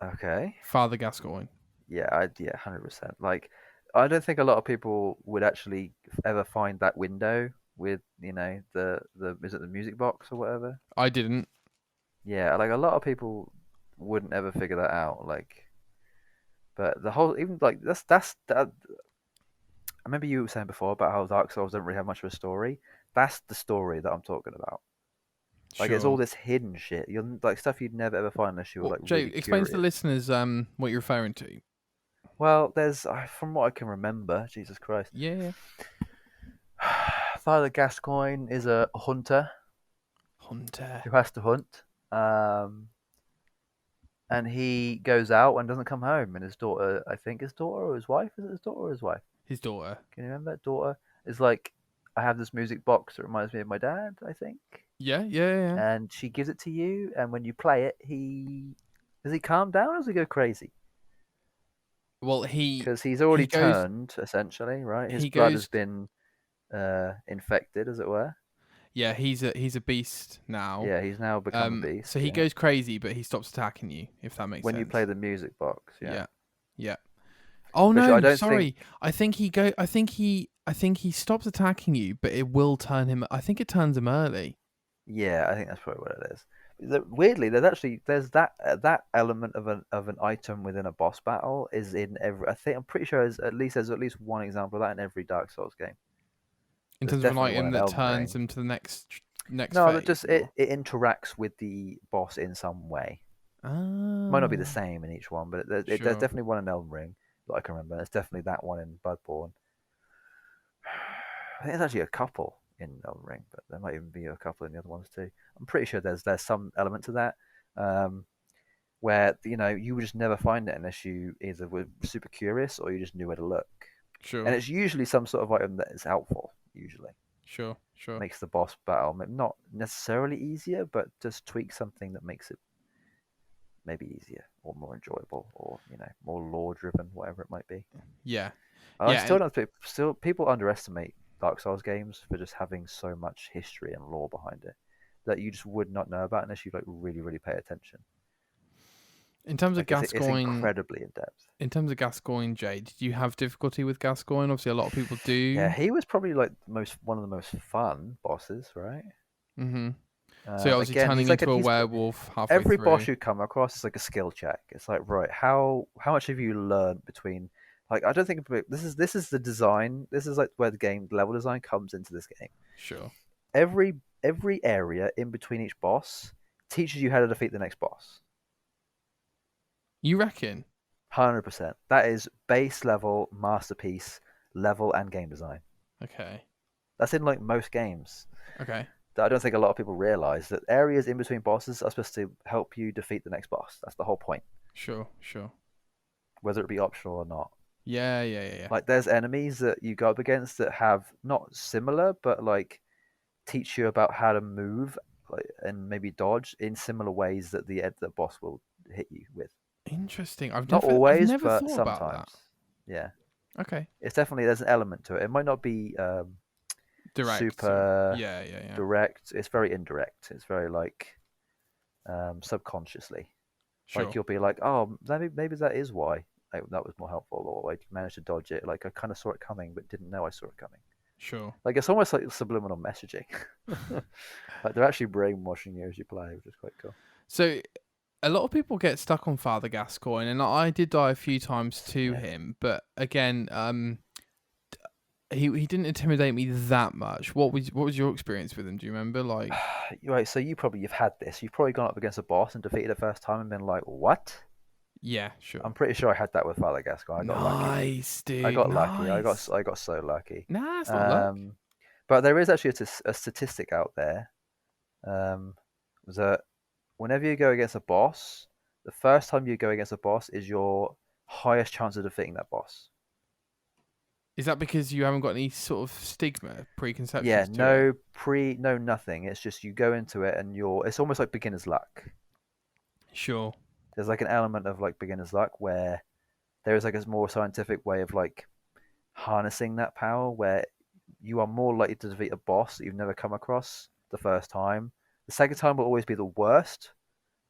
[SPEAKER 1] Okay.
[SPEAKER 2] Father Gascoigne.
[SPEAKER 1] Yeah, 100%. Like, I don't think a lot of people would actually ever find that window with, the is it the music box or whatever?
[SPEAKER 2] I didn't.
[SPEAKER 1] Yeah, like a lot of people wouldn't ever figure that out. Like, but the whole even like that. I remember you were saying before about how Dark Souls don't really have much of a story. That's the story that I'm talking about. Like, it's all
[SPEAKER 2] Sure.
[SPEAKER 1] this hidden shit. You're like stuff you'd never ever find unless you were
[SPEAKER 2] Well,
[SPEAKER 1] like
[SPEAKER 2] Jay,
[SPEAKER 1] really
[SPEAKER 2] explain to the
[SPEAKER 1] curious.
[SPEAKER 2] listeners what you're referring to.
[SPEAKER 1] Well, there's from what I can remember, Jesus Christ.
[SPEAKER 2] Yeah, yeah.
[SPEAKER 1] Father Gascoigne is a hunter
[SPEAKER 2] Hunter.
[SPEAKER 1] who has to hunt, um, and he goes out and doesn't come home. And his daughter, I think his daughter or his wife, is it his daughter or his wife?
[SPEAKER 2] His daughter.
[SPEAKER 1] Can you remember? Daughter is like, I have this music box that reminds me of my dad, I think,
[SPEAKER 2] Yeah, yeah, yeah.
[SPEAKER 1] and she gives it to you. And when you play it, does he calm down or does he go crazy?
[SPEAKER 2] Well, he
[SPEAKER 1] Because he's
[SPEAKER 2] he
[SPEAKER 1] already
[SPEAKER 2] goes
[SPEAKER 1] turned essentially, right? His
[SPEAKER 2] he
[SPEAKER 1] blood has
[SPEAKER 2] goes
[SPEAKER 1] been infected, as it were.
[SPEAKER 2] yeah, he's a beast now.
[SPEAKER 1] Yeah, he's now become a
[SPEAKER 2] So
[SPEAKER 1] beast.
[SPEAKER 2] he
[SPEAKER 1] Yeah,
[SPEAKER 2] goes crazy, but he stops attacking you, if that makes
[SPEAKER 1] when you play
[SPEAKER 2] sense.
[SPEAKER 1] the music box, yeah.
[SPEAKER 2] Yeah. Yeah. Oh
[SPEAKER 1] Which I
[SPEAKER 2] no,
[SPEAKER 1] don't think.
[SPEAKER 2] sorry. I think he stops attacking you, but it will turn him. I think it turns him early.
[SPEAKER 1] Yeah, I think that's probably what it is. Weirdly, there's that element of an item within a boss battle is in every. I think I'm pretty sure there's at least one example of that in every Dark Souls game.
[SPEAKER 2] In
[SPEAKER 1] There's
[SPEAKER 2] terms of an
[SPEAKER 1] definitely one
[SPEAKER 2] item
[SPEAKER 1] in
[SPEAKER 2] that
[SPEAKER 1] Elden
[SPEAKER 2] turns
[SPEAKER 1] Ring.
[SPEAKER 2] him to the next
[SPEAKER 1] No, that
[SPEAKER 2] phase
[SPEAKER 1] just it,
[SPEAKER 2] or
[SPEAKER 1] it interacts with the boss in some way. Might not be the
[SPEAKER 2] ah
[SPEAKER 1] same in each one, but there's
[SPEAKER 2] sure.
[SPEAKER 1] definitely one in Elden Ring that I can remember. There's definitely that one in Bloodborne. I think there's actually a couple in Elden Ring, but there might even be a couple in the other ones too. I'm pretty sure there's some element to that, um, where you would just never find it unless you either were super curious or you just knew where to look. And
[SPEAKER 2] Sure.
[SPEAKER 1] it's usually some sort of item that is helpful. Usually
[SPEAKER 2] Sure. Sure.
[SPEAKER 1] makes the boss battle not necessarily easier, but just tweak something that makes it maybe easier or more enjoyable or more lore driven, whatever it might be.
[SPEAKER 2] Yeah.
[SPEAKER 1] I
[SPEAKER 2] Yeah,
[SPEAKER 1] still
[SPEAKER 2] and
[SPEAKER 1] don't think still people underestimate Dark Souls games for just having so much history and lore behind it that you just would not know about unless you like really really pay attention.
[SPEAKER 2] in terms of
[SPEAKER 1] Like it's
[SPEAKER 2] Gascoigne
[SPEAKER 1] incredibly in depth.
[SPEAKER 2] in terms of Gascoigne, Jay, did you have difficulty with Gascoigne? Obviously a lot of people
[SPEAKER 1] Yeah,
[SPEAKER 2] do.
[SPEAKER 1] he was probably like one of the most fun bosses, right?
[SPEAKER 2] Mhm. So obviously
[SPEAKER 1] Again,
[SPEAKER 2] turning
[SPEAKER 1] he's like
[SPEAKER 2] into a
[SPEAKER 1] he's
[SPEAKER 2] werewolf halfway
[SPEAKER 1] every boss
[SPEAKER 2] through.
[SPEAKER 1] you come across is like a skill check. It's like, right, how much have you learned between, like, I don't think this is the design. This is like where the game level design comes into this game.
[SPEAKER 2] Sure.
[SPEAKER 1] Every every area in between each boss teaches you how to defeat the next boss.
[SPEAKER 2] You reckon?
[SPEAKER 1] 100%. That is base level masterpiece level and game design.
[SPEAKER 2] Okay.
[SPEAKER 1] That's in like most games.
[SPEAKER 2] Okay.
[SPEAKER 1] That I don't think a lot of people realize that areas in between bosses are supposed to help you defeat the next boss. That's the whole point,
[SPEAKER 2] Sure. Sure.
[SPEAKER 1] whether it be optional or not.
[SPEAKER 2] Yeah, yeah, yeah, yeah.
[SPEAKER 1] Like there's enemies that you go up against that have not similar, but like teach you about how to move, like, and maybe dodge in similar ways that the boss will hit you with.
[SPEAKER 2] Interesting.
[SPEAKER 1] Not
[SPEAKER 2] I've
[SPEAKER 1] always,
[SPEAKER 2] never
[SPEAKER 1] but
[SPEAKER 2] thought about that.
[SPEAKER 1] sometimes. Yeah,
[SPEAKER 2] Okay.
[SPEAKER 1] it's definitely there's an element to it. It might not be
[SPEAKER 2] Direct or
[SPEAKER 1] super
[SPEAKER 2] yeah, yeah, yeah.
[SPEAKER 1] direct. It's very indirect. It's very like subconsciously. Like
[SPEAKER 2] Sure.
[SPEAKER 1] you'll be like, oh, maybe that is why that was more helpful, or I managed to dodge it. Like I kind of saw it coming, but didn't know I saw it coming.
[SPEAKER 2] Sure.
[SPEAKER 1] Like it's almost like subliminal messaging. Like they're actually brainwashing you as you play, which is quite cool.
[SPEAKER 2] So a lot of people get stuck on Father Gascoigne, and I did die a few times to
[SPEAKER 1] Yeah.
[SPEAKER 2] him. But again, he didn't intimidate me that much. What was your experience with him? Do you remember? Like,
[SPEAKER 1] Right, so you've had this. You've probably gone up against a boss and defeated it first time and been like, "What?"
[SPEAKER 2] yeah, sure.
[SPEAKER 1] I'm pretty sure I had that with Father Gascoigne. I got lucky.
[SPEAKER 2] Nice,
[SPEAKER 1] I
[SPEAKER 2] dude.
[SPEAKER 1] got lucky.
[SPEAKER 2] Nice.
[SPEAKER 1] I got so lucky.
[SPEAKER 2] Nah, it's not luck.
[SPEAKER 1] Um, but there is actually a statistic out there um, that whenever you go against a boss, the first time you go against a boss is your highest chance of defeating that boss.
[SPEAKER 2] Is that because you haven't got any sort of stigma,
[SPEAKER 1] Yeah,
[SPEAKER 2] preconceptions to it?
[SPEAKER 1] no nothing. It's just you go into it and it's almost like beginner's luck.
[SPEAKER 2] Sure.
[SPEAKER 1] There's like an element of like beginner's luck where there is like a more scientific way of like harnessing that power where you are more likely to defeat a boss that you've never come across the first time. The second time will always be the worst,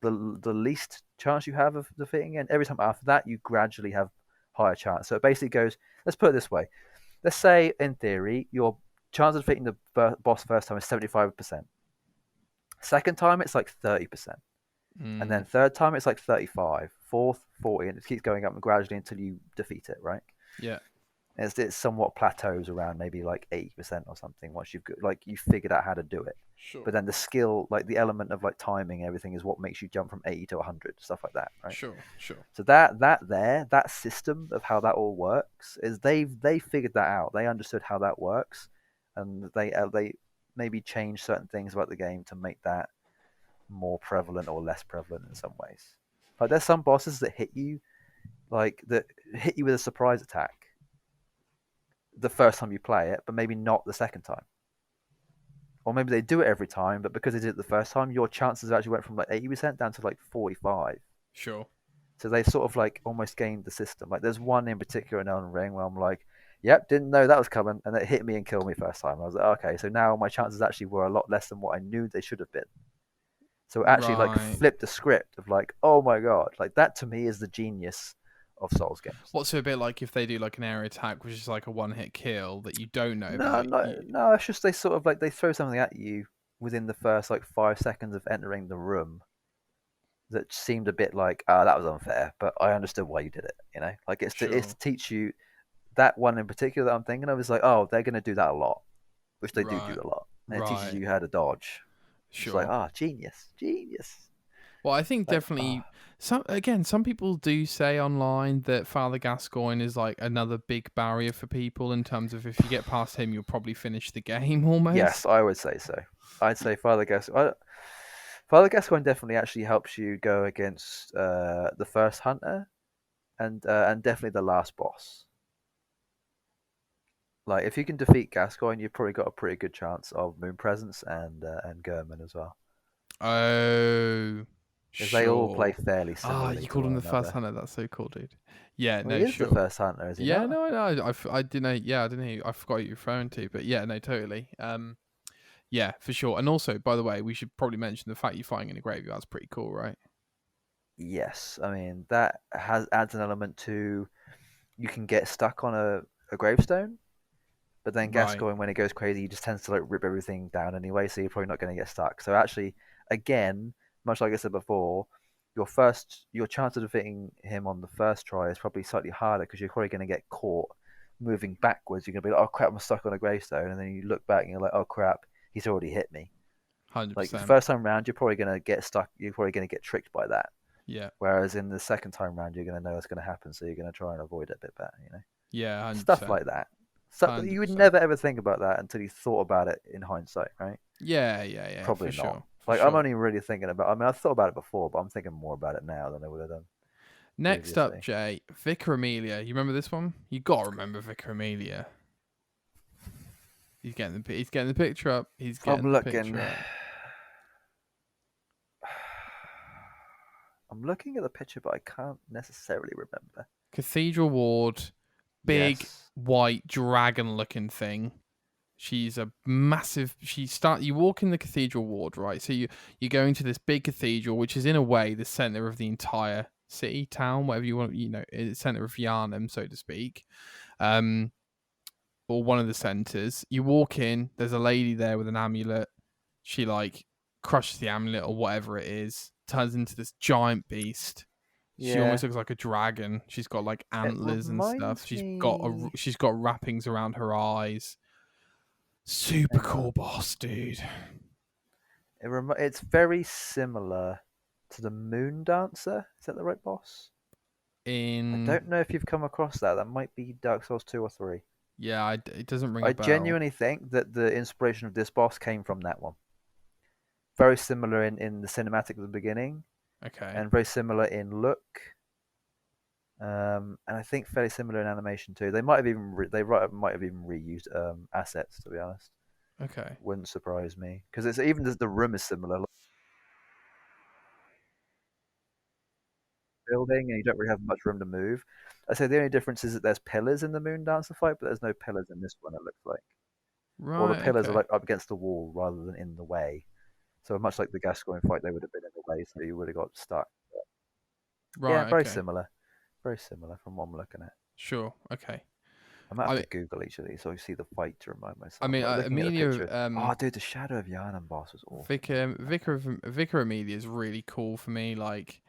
[SPEAKER 1] the least chance you have of defeating it. And every time after that, you gradually have higher chance. So it basically goes. Let's put it this way. Let's say in theory your chance of defeating the boss first time is 75%. Second time it's like 30%. And
[SPEAKER 2] Mm,
[SPEAKER 1] then third time it's like 35, fourth 40, and it keeps going up gradually until you defeat it, right?
[SPEAKER 2] yeah.
[SPEAKER 1] It's somewhat plateaus around maybe like 80% or something once you figured out how to do it.
[SPEAKER 2] Sure.
[SPEAKER 1] But then the skill, like the element of like timing, everything is what makes you jump from 80 to 100, stuff like that, right?
[SPEAKER 2] Sure. Sure.
[SPEAKER 1] So that system of how that all works is they figured that out. They understood how that works, and they maybe changed certain things about the game to make that more prevalent or less prevalent in some ways. Like there's some bosses that hit you with a surprise attack the first time you play it, but maybe not the second time. Or maybe they do it every time, but because they did it the first time, your chances actually went from like 80% down to like 45.
[SPEAKER 2] Sure.
[SPEAKER 1] So they sort of like almost gamed the system. Like there's one in particular in Elden Ring where I'm like, yep, didn't know that was coming, and it hit me and killed me first time. I was like, okay, so now my chances actually were a lot less than what I knew they should have been. So it actually like
[SPEAKER 2] Right.
[SPEAKER 1] flipped the script of like, oh my god, like that to me is the genius of Souls games.
[SPEAKER 2] What's a bit like if they do like an air attack, which is like a one-hit kill that you don't know
[SPEAKER 1] No,
[SPEAKER 2] about?
[SPEAKER 1] no, no. It's just they sort of like they throw something at you within the first like 5 seconds of entering the room that seemed a bit like, that was unfair, but I understood why you did it. You know, like it's
[SPEAKER 2] Sure.
[SPEAKER 1] to teach you that one in particular that I'm thinking of is like, oh, they're going to do that a lot, which they do
[SPEAKER 2] Right.
[SPEAKER 1] a lot, and it teaches
[SPEAKER 2] Right.
[SPEAKER 1] you how to dodge. It's like,
[SPEAKER 2] Sure.
[SPEAKER 1] genius, genius.
[SPEAKER 2] Well, I think
[SPEAKER 1] Like,
[SPEAKER 2] definitely some people do say online that Father Gascoigne is like another big barrier for people in terms of if you get past him, you'll probably finish the game
[SPEAKER 1] yes,
[SPEAKER 2] almost.
[SPEAKER 1] I would say so. I'd say Father Gascoigne definitely actually helps you go against the first hunter and definitely the last boss. Like if you can defeat Gascoigne, you've probably got a pretty good chance of Moon Presence and Gurman as well,
[SPEAKER 2] Oh,
[SPEAKER 1] because they all play
[SPEAKER 2] sure.
[SPEAKER 1] fairly
[SPEAKER 2] Ah,
[SPEAKER 1] similarly
[SPEAKER 2] you
[SPEAKER 1] to
[SPEAKER 2] called him
[SPEAKER 1] one
[SPEAKER 2] the first
[SPEAKER 1] another.
[SPEAKER 2] hunter. That's so cool, dude. Yeah,
[SPEAKER 1] Well,
[SPEAKER 2] no,
[SPEAKER 1] he is the
[SPEAKER 2] sure.
[SPEAKER 1] first hunter, is he
[SPEAKER 2] Yeah,
[SPEAKER 1] not?
[SPEAKER 2] no, no, I didn't know. Yeah, I didn't know. I forgot what you're referring to, but yeah, no, totally. Yeah, for sure. And also, by the way, we should probably mention the fact you're fighting in a graveyard's pretty cool, right?
[SPEAKER 1] Yes, I mean that has adds an element to you can get stuck on a gravestone. But then
[SPEAKER 2] Right.
[SPEAKER 1] Gascoigne, when it goes crazy, he just tends to like rip everything down anyway, so you're probably not going to get stuck. So actually, again, much like I said before, your chance of defeating him on the first try is probably slightly harder because you're probably going to get caught moving backwards. You're going to be like, oh crap, I'm stuck on a gravestone, and then you look back and you're like, oh crap, he's already hit me. Like the
[SPEAKER 2] 100%.
[SPEAKER 1] first time round, you're probably going to get stuck. You're probably going to get tricked by that.
[SPEAKER 2] Yeah.
[SPEAKER 1] Whereas in the second time round, you're going to know what's going to happen, so you're going to try and avoid it a bit better. You know,
[SPEAKER 2] Yeah,
[SPEAKER 1] stuff
[SPEAKER 2] 100%.
[SPEAKER 1] like that. So you would
[SPEAKER 2] 100%.
[SPEAKER 1] never ever think about that until you thought about it in hindsight, right?
[SPEAKER 2] Yeah, yeah, yeah, for
[SPEAKER 1] Probably not.
[SPEAKER 2] sure. For
[SPEAKER 1] Like I'm
[SPEAKER 2] sure.
[SPEAKER 1] only really thinking about. I mean, I thought about it before, but I'm thinking more about it now than I would have done
[SPEAKER 2] Next up,
[SPEAKER 1] previously.
[SPEAKER 2] Jay, Vicar Amelia. You remember this one? You gotta remember Vicar Amelia. He's getting the picture up. He's
[SPEAKER 1] I'm
[SPEAKER 2] getting the
[SPEAKER 1] looking.
[SPEAKER 2] picture up.
[SPEAKER 1] I'm looking at the picture, but I can't necessarily remember.
[SPEAKER 2] Cathedral Ward, big
[SPEAKER 1] Yes.
[SPEAKER 2] white dragon looking thing. She's a massive. You walk in the cathedral ward, right? So you're going to this big cathedral, which is in a way the center of the entire city, town, whatever you want. Center of Yarnham, so to speak, um, or one of the centers. You walk in. There's a lady there with an amulet. She like crushes the amulet or whatever it is, turns into this giant beast, She
[SPEAKER 1] Yeah.
[SPEAKER 2] almost looks like a dragon. She's got like
[SPEAKER 1] It
[SPEAKER 2] antlers and stuff.
[SPEAKER 1] reminds me.
[SPEAKER 2] She's got wrappings around her eyes. Super
[SPEAKER 1] Hang on.
[SPEAKER 2] cool boss, dude.
[SPEAKER 1] It's very similar to the Moon Dancer. Is that the right boss? I
[SPEAKER 2] In
[SPEAKER 1] don't know if you've come across that. That might be Dark Souls 2 or 3.
[SPEAKER 2] yeah, it doesn't ring a
[SPEAKER 1] I
[SPEAKER 2] bell.
[SPEAKER 1] genuinely think that the inspiration of this boss came from that one. Very similar in the cinematic at the beginning,
[SPEAKER 2] Okay,
[SPEAKER 1] and very similar in look, and I think fairly similar in animation too. They might have even might have even reused assets. To be honest,
[SPEAKER 2] okay,
[SPEAKER 1] wouldn't surprise me because it's even the room is similar. Like, building, and you don't really have much room to move. I say the only difference is that there's pillars in the Moon Dancer fight, but there's no pillars in this one. It looks like, or the
[SPEAKER 2] right,
[SPEAKER 1] pillars are
[SPEAKER 2] okay,
[SPEAKER 1] like up against the wall rather than in the way. So much like the Gascoigne fight, they would have been in the way, so you would have got stuck. Yeah,
[SPEAKER 2] right,
[SPEAKER 1] very
[SPEAKER 2] okay.
[SPEAKER 1] similar. Very similar from what I'm looking at.
[SPEAKER 2] Sure, okay.
[SPEAKER 1] I might have
[SPEAKER 2] I
[SPEAKER 1] to Google each of these so I see the fight to remind
[SPEAKER 2] I
[SPEAKER 1] myself.
[SPEAKER 2] mean,
[SPEAKER 1] I'm like looking at a
[SPEAKER 2] Amelia,
[SPEAKER 1] picture. Oh, dude, the Shadow of Yharnam boss was awesome.
[SPEAKER 2] Vicar Amelia is really cool for me. Like,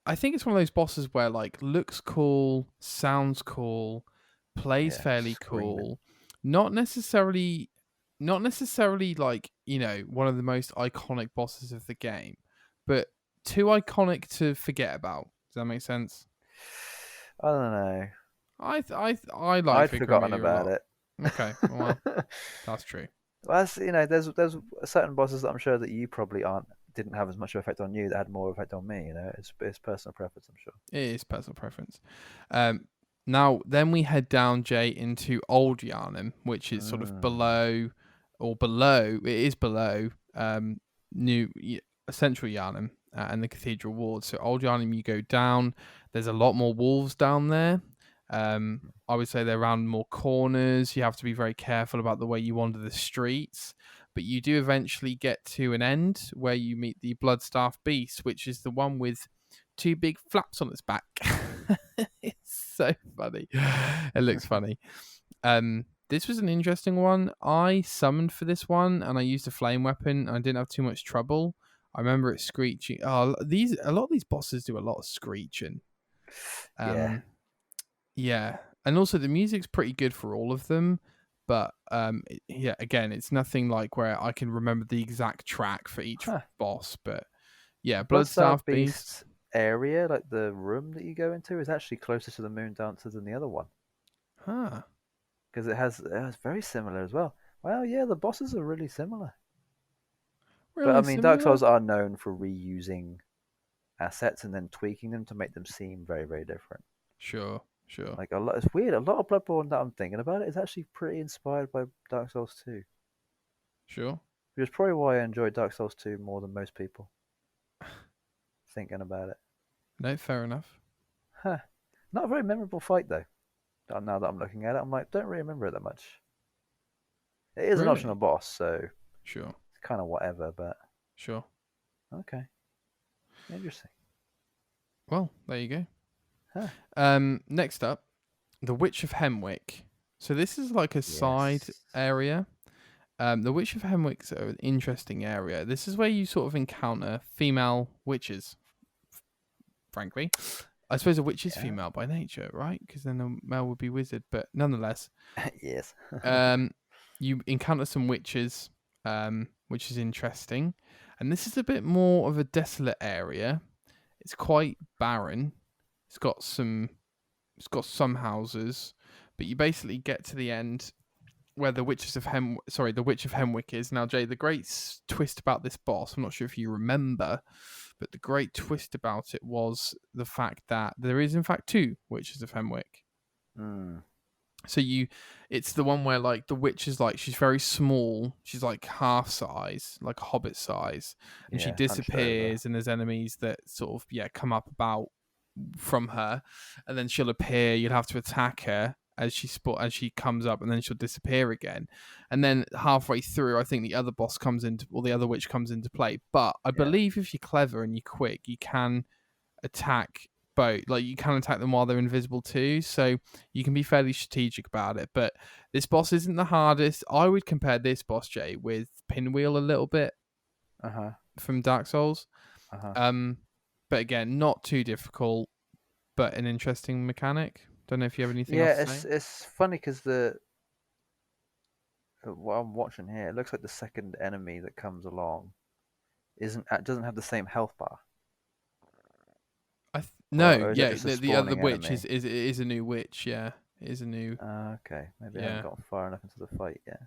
[SPEAKER 2] I think it's one of those bosses where like looks cool, sounds cool, plays
[SPEAKER 1] Yeah,
[SPEAKER 2] fairly
[SPEAKER 1] screaming.
[SPEAKER 2] cool. Not necessarily, not necessarily like one of the most iconic bosses of the game, but too iconic to forget about. Does that make sense?
[SPEAKER 1] I don't know.
[SPEAKER 2] I like
[SPEAKER 1] I'd
[SPEAKER 2] Vicar
[SPEAKER 1] forgotten
[SPEAKER 2] Amelia a
[SPEAKER 1] about
[SPEAKER 2] lot.
[SPEAKER 1] it.
[SPEAKER 2] Okay, well that's true.
[SPEAKER 1] Well, that's there's certain bosses that I'm sure that you probably aren't didn't have as much effect on you that had more effect on me. It's personal preference. I'm sure.
[SPEAKER 2] It is personal preference. Um, Now, then we head down, Jay, into Old Yarnum, which is sort of
[SPEAKER 1] Mm,
[SPEAKER 2] below, or below, it is below New Central Yarnum and the Cathedral Ward. So, Old Yarnum, you go down, there's a lot more wolves down there. I would say they're around more corners. You have to be very careful about the way you wander the streets. But you do eventually get to an end where you meet the Bloodstaff Beast, which is the one with two big flaps on its back. It's so funny. It looks funny. This was an interesting one. I summoned for this one and I used a flame weapon and I didn't have too much trouble. I remember it screeching. Oh, a lot of these bosses do a lot of screeching.
[SPEAKER 1] yeah.
[SPEAKER 2] Um, yeah, and also the music's pretty good for all of them. But yeah, again, it's nothing like where I can remember the exact track for each
[SPEAKER 1] Huh.
[SPEAKER 2] boss. But yeah,
[SPEAKER 1] The Bloodstaff
[SPEAKER 2] Bloodstaff Beast.
[SPEAKER 1] Beast area, like the room that you go into, is actually closer to the Moon Dancer than the other one
[SPEAKER 2] Huh.
[SPEAKER 1] because it's very similar as well. Well, yeah, the bosses are really similar. But I
[SPEAKER 2] Really
[SPEAKER 1] mean, Dark
[SPEAKER 2] similar?
[SPEAKER 1] Souls are known for reusing assets and then tweaking them to make them seem very, very different.
[SPEAKER 2] Sure, sure,
[SPEAKER 1] Like a lot, it's weird. A lot of Bloodborne that I'm thinking about it is actually pretty inspired by Dark Souls 2,
[SPEAKER 2] sure.
[SPEAKER 1] which is probably why I enjoy Dark Souls 2 more than most people. Thinking about it,
[SPEAKER 2] No, fair enough.
[SPEAKER 1] huh? Not a very memorable fight though. Now that I'm looking at it, I'm like, don't really remember it that much. It is an optional
[SPEAKER 2] Really?
[SPEAKER 1] boss, so it's
[SPEAKER 2] Sure,
[SPEAKER 1] kind of whatever. But
[SPEAKER 2] sure.
[SPEAKER 1] okay, interesting.
[SPEAKER 2] Well, there you go.
[SPEAKER 1] Huh?
[SPEAKER 2] Next up, the Witch of Hemwick. So this is like a side
[SPEAKER 1] Yes.
[SPEAKER 2] area. The Witch of Hemwick's an interesting area. This is where you sort of encounter female witches. Frankly, I suppose a witch is
[SPEAKER 1] Yeah.
[SPEAKER 2] female by nature, right? Because then a male would be wizard. But nonetheless,
[SPEAKER 1] Yes.
[SPEAKER 2] um, you encounter some witches, which is interesting. And this is a bit more of a desolate area. It's quite barren. It's got some some houses, but you basically get to the end where the the Witch of Hemwick is. Now, Jay, the great twist about this boss, I'm not sure if you remember, but the great twist about it was the fact that there is in fact two Witches of Hemwick.
[SPEAKER 1] Mm,
[SPEAKER 2] So it's the one where like the witch is like she's very small, she's like half size, like a hobbit size, and she
[SPEAKER 1] yeah, hunched over.
[SPEAKER 2] disappears, and there's enemies that sort of come up about from her, and then she'll appear. You'll have to attack her as she comes up, and then she'll disappear again. And then halfway through, I think the other boss comes into, or the other witch comes into play. But I
[SPEAKER 1] Yeah.
[SPEAKER 2] believe if you're clever and you're quick, you can attack both. Like you can attack them while they're invisible too, so you can be fairly strategic about it. But this boss isn't the hardest. I would compare this boss, Jay, with Pinwheel a little bit
[SPEAKER 1] Uh huh.
[SPEAKER 2] from Dark Souls.
[SPEAKER 1] Uh huh.
[SPEAKER 2] Um, but again, not too difficult, but an interesting mechanic. Don't know if you have anything
[SPEAKER 1] Yeah,
[SPEAKER 2] else to say.
[SPEAKER 1] it's funny because the what I'm watching here, it looks like the second enemy that comes along isn't doesn't have the same health bar,
[SPEAKER 2] No,
[SPEAKER 1] or is it
[SPEAKER 2] yeah,
[SPEAKER 1] just a
[SPEAKER 2] the other
[SPEAKER 1] spawning
[SPEAKER 2] witch
[SPEAKER 1] enemy?
[SPEAKER 2] is a new witch. Yeah, it is a new.
[SPEAKER 1] Okay, maybe I haven't
[SPEAKER 2] Yeah,
[SPEAKER 1] gotten far enough into the fight yet.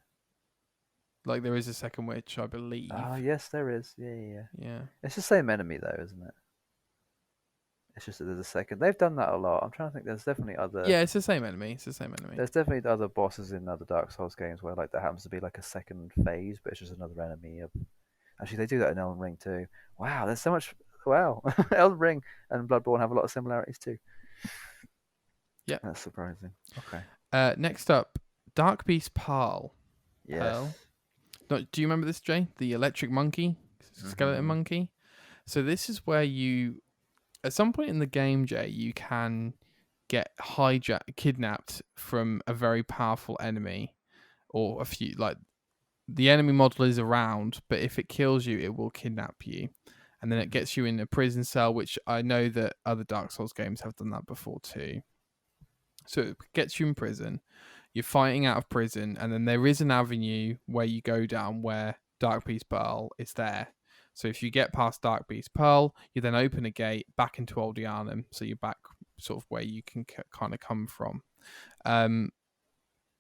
[SPEAKER 2] like there is a second witch, I
[SPEAKER 1] Ah,
[SPEAKER 2] believe.
[SPEAKER 1] yes, there is. Yeah, yeah, yeah.
[SPEAKER 2] Yeah,
[SPEAKER 1] It's the same enemy though, isn't it? It's just that there's a second. They've done that a lot. I'm trying to think.
[SPEAKER 2] yeah, it's the same enemy. It's the same enemy.
[SPEAKER 1] There's definitely other bosses in other Dark Souls games where like there happens to be like a second phase, but it's just another enemy. Actually, they do that in Elden Ring too. Wow, there's so much. Wow, Elden Ring and Bloodborne have a lot of similarities too.
[SPEAKER 2] Yeah.
[SPEAKER 1] That's surprising. Okay.
[SPEAKER 2] Next up, Dark Beast Pearl. Pearl.
[SPEAKER 1] Yes.
[SPEAKER 2] No, do you remember this, Jay? The electric monkey, skeleton
[SPEAKER 1] Mhm.
[SPEAKER 2] monkey. So this is where you, at some point in the game, Jay, you can get kidnapped from a very powerful enemy, or a few. Like the enemy model is around, but if it kills you, it will kidnap you, and then it
[SPEAKER 1] Mhm.
[SPEAKER 2] gets you in a prison cell. Which I know that other Dark Souls games have done that before too. So it gets you in prison. You're fighting out of prison, and then there is an avenue where you go down where Dark Beast Pearl is there. So if you get past Dark Beast Pearl, you then open a gate back into Old Yharnam, so you're back sort of where you can kind of come from. Um,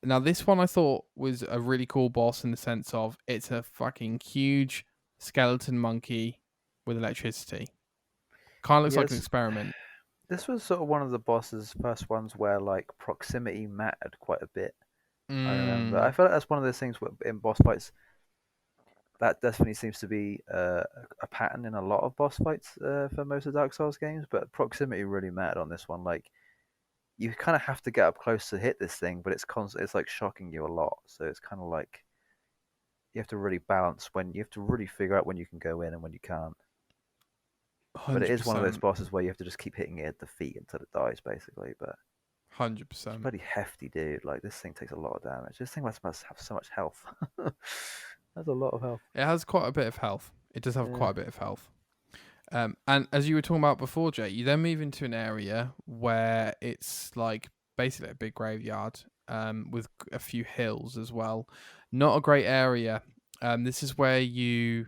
[SPEAKER 2] Now this one I thought was a really cool boss in the sense of it's a fucking huge skeleton monkey with electricity. Kind of looks like an
[SPEAKER 1] Yes.
[SPEAKER 2] experiment.
[SPEAKER 1] This was sort of one of the boss's first ones where like proximity mattered quite a bit. I remember. I
[SPEAKER 2] Mm,
[SPEAKER 1] feel like that's one of those things where in boss fights that definitely seems to be a pattern in a lot of boss fights for most of Dark Souls games. But proximity really mattered on this one. Like you kind of have to get up close to hit this thing, but it's constant. It's like shocking you a lot. So it's kind of like you have to really balance when you have to really figure out when you can go in and when you can't. But it
[SPEAKER 2] hundred
[SPEAKER 1] is one of those
[SPEAKER 2] percent,
[SPEAKER 1] bosses where you have to just keep hitting it at the feet until it dies, basically. But
[SPEAKER 2] 100%.
[SPEAKER 1] bloody hefty, dude. Like this thing takes a lot of damage. This thing must have so much health. That's a lot of health.
[SPEAKER 2] It has quite a bit of health. It does have
[SPEAKER 1] Yeah.
[SPEAKER 2] quite a bit of health. And as you were talking about before, Jay, you then move into an area where it's like basically a big graveyard, with a few hills as well. Not a great area. This is where you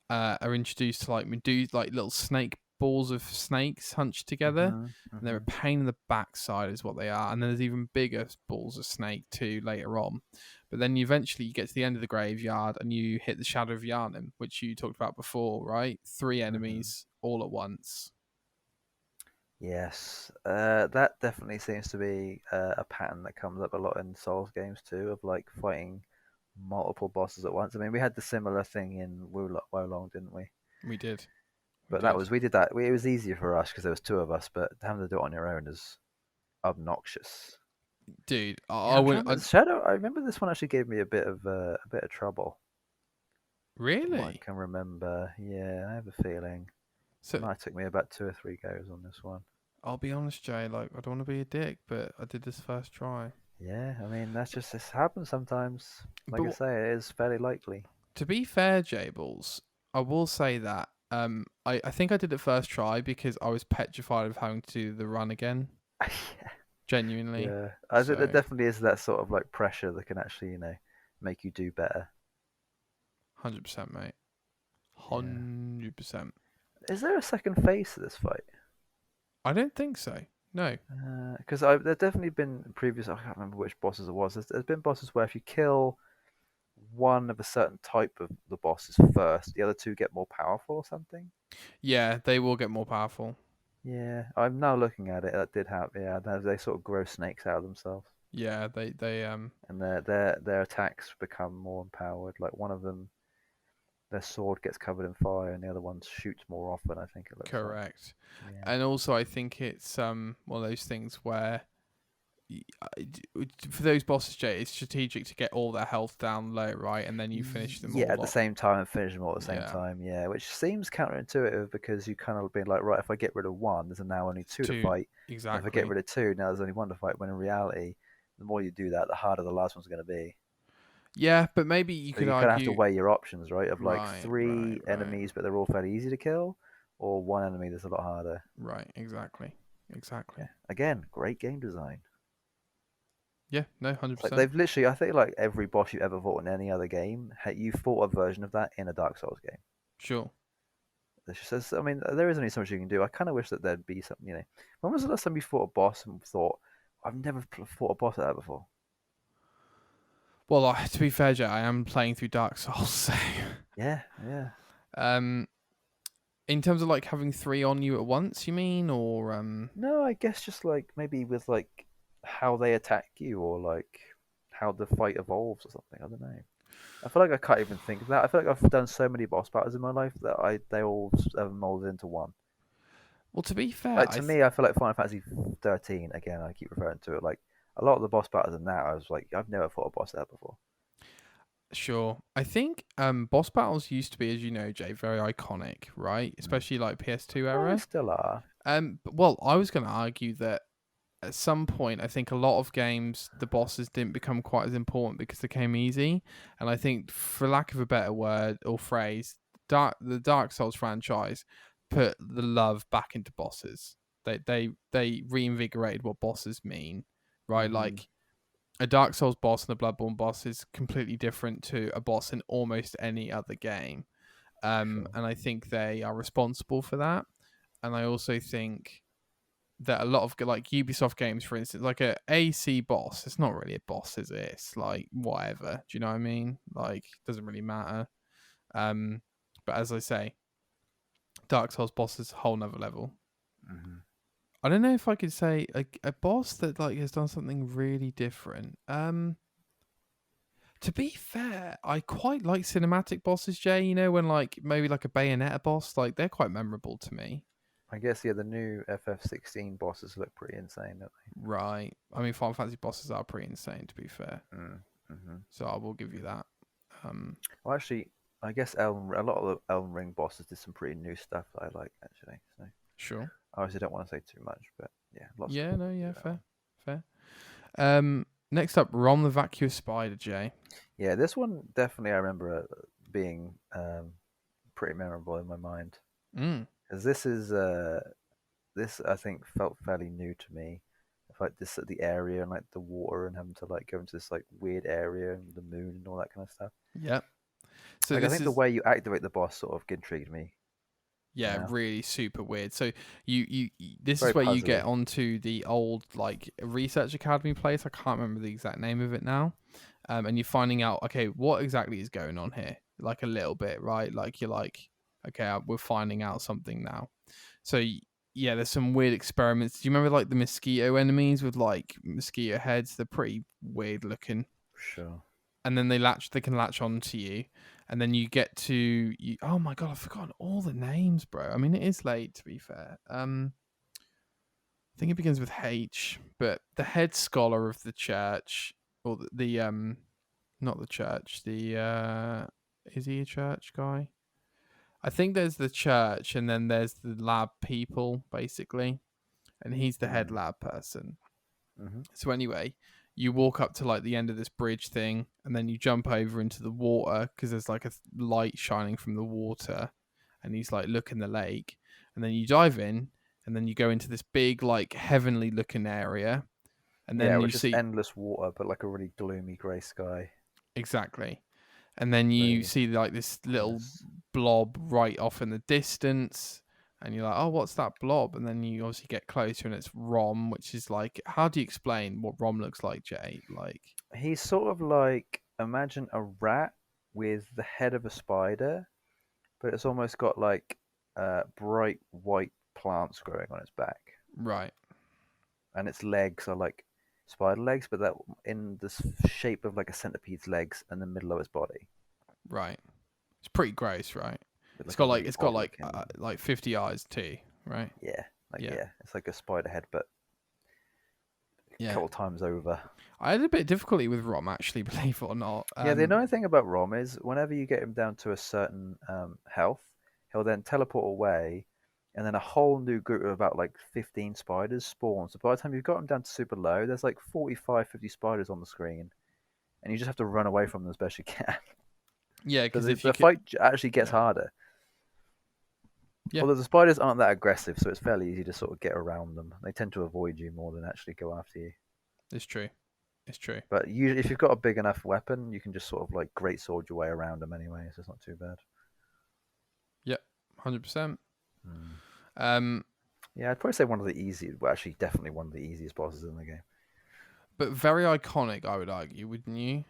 [SPEAKER 2] are introduced to like like little snake balls of snakes hunched together,
[SPEAKER 1] Mhm.
[SPEAKER 2] and they're a
[SPEAKER 1] Mhm.
[SPEAKER 2] pain in the backside, is what they are. And then there's even bigger balls of snake too later on. But then you get to the end of the graveyard and you hit the Shadow of Yharnam, which you talked about before, right? Three
[SPEAKER 1] Mhm.
[SPEAKER 2] enemies all at once.
[SPEAKER 1] Yes. That definitely seems to be a pattern that comes up a lot in Souls games too, of like fighting multiple bosses at once. I mean, we had the similar thing in Wolong, didn't we?
[SPEAKER 2] We did, we
[SPEAKER 1] But that
[SPEAKER 2] did,
[SPEAKER 1] was we did that. It was easier for us because there was two of us, but having to do it on your own is obnoxious.
[SPEAKER 2] dude.
[SPEAKER 1] Yeah,
[SPEAKER 2] I
[SPEAKER 1] I'm
[SPEAKER 2] would.
[SPEAKER 1] trying to Shadow. I remember this one actually gave me a bit of trouble. From what I
[SPEAKER 2] Really.
[SPEAKER 1] can remember. Yeah, I have a feeling.
[SPEAKER 2] So
[SPEAKER 1] Might have took me about two or three goes on this one.
[SPEAKER 2] I'll be honest, Jay. Like I don't want to be a dick, but I did this first try.
[SPEAKER 1] Yeah, I mean that's just this happens sometimes. Like I
[SPEAKER 2] But
[SPEAKER 1] say, it is fairly likely.
[SPEAKER 2] to be fair, Jables, I will say that I think I did it first try because I was petrified of having to do the run again. Genuinely.
[SPEAKER 1] Yeah, I think there
[SPEAKER 2] So
[SPEAKER 1] definitely is that sort of like pressure that can actually, make you do better.
[SPEAKER 2] 100%, mate.
[SPEAKER 1] Yeah.
[SPEAKER 2] 100%.
[SPEAKER 1] Is there a second phase to this fight?
[SPEAKER 2] I don't think so. No.
[SPEAKER 1] Because there's definitely been previous. I can't remember which bosses it was. There's been bosses where if you kill one of a certain type of the bosses first, the other two get more powerful or something.
[SPEAKER 2] Yeah, they will get more powerful.
[SPEAKER 1] Yeah, I'm now looking at it. That did happen. Yeah, they sort of grow snakes out of themselves,
[SPEAKER 2] Yeah, they
[SPEAKER 1] and their attacks become more empowered. Like one of them, their sword gets covered in fire, and the other one shoots more often. I think it looks like.
[SPEAKER 2] correct.
[SPEAKER 1] Yeah.
[SPEAKER 2] And also I think it's one of those things where for those bosses, Jay, it's strategic to get all their health down low, right? And then you finish them
[SPEAKER 1] Yeah,
[SPEAKER 2] all
[SPEAKER 1] at the
[SPEAKER 2] off.
[SPEAKER 1] same time and finish them all at the same
[SPEAKER 2] Yeah.
[SPEAKER 1] time. Yeah, which seems counterintuitive because you kind of be like, right, if I get rid of one, there's now only two to
[SPEAKER 2] Two.
[SPEAKER 1] fight, and if I get
[SPEAKER 2] Exactly.
[SPEAKER 1] rid of two, now there's only one to fight. When in reality, the more you do that, the harder the last one's going to be.
[SPEAKER 2] Yeah, but maybe you
[SPEAKER 1] So
[SPEAKER 2] could
[SPEAKER 1] you kind of have to
[SPEAKER 2] argue.
[SPEAKER 1] weigh your options, right? Of like
[SPEAKER 2] Right, right,
[SPEAKER 1] three
[SPEAKER 2] right.
[SPEAKER 1] enemies, but they're all fairly easy to kill, or one enemy that's a lot harder.
[SPEAKER 2] Right. Exactly.
[SPEAKER 1] Yeah.
[SPEAKER 2] Exactly.
[SPEAKER 1] Again, great game design.
[SPEAKER 2] Yeah. No. hundred
[SPEAKER 1] It's like
[SPEAKER 2] percent.
[SPEAKER 1] they've literally, I think, like every boss you've ever fought in any other game, you fought a version of that in a Dark Souls game.
[SPEAKER 2] Sure.
[SPEAKER 1] It's just, I mean, there is only so much you can do. I kind of wish that there'd be something, you know. When was the last time you fought a boss and thought, I've never fought a boss like that before?
[SPEAKER 2] Well, to be fair, Jay, I am playing through Dark Souls, so
[SPEAKER 1] Yeah, yeah.
[SPEAKER 2] um, in terms of like having three on you at once, you mean, or
[SPEAKER 1] No, I guess just like maybe with like how they attack you or like how the fight evolves or something. I don't know. I feel like I can't even think of that. I feel like I've done so many boss battles in my life that they all have molded into one.
[SPEAKER 2] well, to be fair,
[SPEAKER 1] Like to me, I feel like Final Fantasy 13. Again, I keep referring to it. Like a lot of the boss battles in that, I was like, I've never fought a boss there before.
[SPEAKER 2] sure. I think boss battles used to be, as you know, Jay, very iconic, right?
[SPEAKER 1] Mm.
[SPEAKER 2] Especially like PS2
[SPEAKER 1] Well, they
[SPEAKER 2] era.
[SPEAKER 1] still are.
[SPEAKER 2] Well, I was going to argue that at some point, I think a lot of games, the bosses didn't become quite as important because they came easy. And I think, for lack of a better word or phrase, the Dark Souls franchise put the love back into bosses. They reinvigorated what bosses mean, right?
[SPEAKER 1] Hmm.
[SPEAKER 2] Like a Dark Souls boss and a Bloodborne boss is completely different to a boss in almost any other game.
[SPEAKER 1] Sure.
[SPEAKER 2] And I think they are responsible for that. And I also think that a lot of like Ubisoft games, for instance, like a AC boss, it's not really a boss, is it? It's like whatever. Do you know what I mean? Like, it doesn't really matter. Um, but as I say, Dark Souls boss is a whole nother level.
[SPEAKER 1] Hmm.
[SPEAKER 2] I don't know if I could say a boss that like has done something really different. To be fair, I quite like cinematic bosses, Jay. You know, when like maybe like a Bayonetta boss, like they're quite memorable to me.
[SPEAKER 1] I guess yeah, the new FF16 bosses look pretty insane, don't
[SPEAKER 2] Right. I mean, Final Fantasy bosses are pretty insane, to be fair.
[SPEAKER 1] they? Mm-hmm.
[SPEAKER 2] So I will give you that. Um,
[SPEAKER 1] Well, actually, I guess a lot of the Elden Ring bosses did some pretty new stuff that I like actually. So
[SPEAKER 2] sure.
[SPEAKER 1] I obviously don't want to say too much, but yeah, lots of
[SPEAKER 2] Yeah,
[SPEAKER 1] people
[SPEAKER 2] no,
[SPEAKER 1] do
[SPEAKER 2] yeah,
[SPEAKER 1] that one.
[SPEAKER 2] fair, fair. Next up, Rom the Vacuous Spider, Jay.
[SPEAKER 1] Yeah, this one definitely I remember being pretty memorable in my mind
[SPEAKER 2] Mm,
[SPEAKER 1] because this I think felt fairly new to me. Like this the area and like the water and having to like go into this like weird area and the moon and all that kind of stuff.
[SPEAKER 2] yep. So
[SPEAKER 1] Like I
[SPEAKER 2] this
[SPEAKER 1] think the
[SPEAKER 2] is
[SPEAKER 1] way you activate the boss sort of intrigued me. You
[SPEAKER 2] yeah,
[SPEAKER 1] know,
[SPEAKER 2] really super weird. So this is
[SPEAKER 1] very
[SPEAKER 2] where you get
[SPEAKER 1] puzzly.
[SPEAKER 2] onto the old like research academy place. I can't remember the exact name of it now. And you're finding out okay, what exactly is going on here? Like a little bit, right? Like you're like, okay, we're finding out something now. So yeah, there's some weird experiments. Do you remember like the mosquito enemies with like mosquito heads? They're pretty weird looking.
[SPEAKER 1] Sure.
[SPEAKER 2] And then they can latch onto you, and then you get to you. Oh my god, I've forgotten all the names, bro. I mean, it is late to be fair. I think it begins with H, but the head scholar of the church, or not the church. The is he a church guy? I think there's the church, and then there's the lab people, basically, and he's the head
[SPEAKER 1] Hmm.
[SPEAKER 2] lab person.
[SPEAKER 1] Mm-hmm.
[SPEAKER 2] So anyway, you walk up to like the end of this bridge thing, and then you jump over into the water because there's like a light shining from the water, and he's like, look in the lake, and then you dive in, and then you go into this big like heavenly looking area, and
[SPEAKER 1] Yeah, it
[SPEAKER 2] then you
[SPEAKER 1] was just
[SPEAKER 2] see
[SPEAKER 1] endless water, but like a really gloomy grey sky.
[SPEAKER 2] exactly, and then you
[SPEAKER 1] Very
[SPEAKER 2] see like this little
[SPEAKER 1] ominous.
[SPEAKER 2] blob right off in the distance. And you're like, oh, what's that blob? And then you obviously get closer, and it's Rom, which is like, how do you explain what Rom looks like, Jay? Like,
[SPEAKER 1] He's sort of like imagine a rat with the head of a spider, but it's almost got like bright white plants growing on its back,
[SPEAKER 2] right.
[SPEAKER 1] and its legs are like spider legs, but that in the shape of like a centipede's legs in the middle of its body,
[SPEAKER 2] Right. It's pretty gross, right?
[SPEAKER 1] with like a really
[SPEAKER 2] It's got
[SPEAKER 1] odd looking.
[SPEAKER 2] like 50 eyes too, right?
[SPEAKER 1] Yeah, like
[SPEAKER 2] Yeah.
[SPEAKER 1] yeah, it's like a spider head, but a
[SPEAKER 2] Yeah.
[SPEAKER 1] couple times over.
[SPEAKER 2] I had a bit of difficulty with Rom actually, believe it or not.
[SPEAKER 1] Yeah, the annoying thing about Rom is whenever you get him down to a certain health, he'll then teleport away, and then a whole new group of about like 15 spiders spawn. So by the time you've got him down to super low, there's like 45, 50 spiders on the screen, and you just have to run away from them as best you can.
[SPEAKER 2] Yeah,
[SPEAKER 1] So
[SPEAKER 2] because
[SPEAKER 1] the,
[SPEAKER 2] if you
[SPEAKER 1] the
[SPEAKER 2] could
[SPEAKER 1] fight actually gets
[SPEAKER 2] yeah.
[SPEAKER 1] harder.
[SPEAKER 2] Yeah,
[SPEAKER 1] Although the spiders aren't that aggressive, so it's fairly easy to sort of get around them. They tend to avoid you more than actually go after you.
[SPEAKER 2] it's true. It's true.
[SPEAKER 1] But if you've got a big enough weapon, you can just sort of like great sword your way around them anyway, so it's not too bad.
[SPEAKER 2] Yep, 100%.
[SPEAKER 1] Hmm.
[SPEAKER 2] Um,
[SPEAKER 1] Yeah, I'd probably say one of the easiest. Well, actually, definitely one of the easiest bosses in the game.
[SPEAKER 2] but very iconic, I would argue, wouldn't you?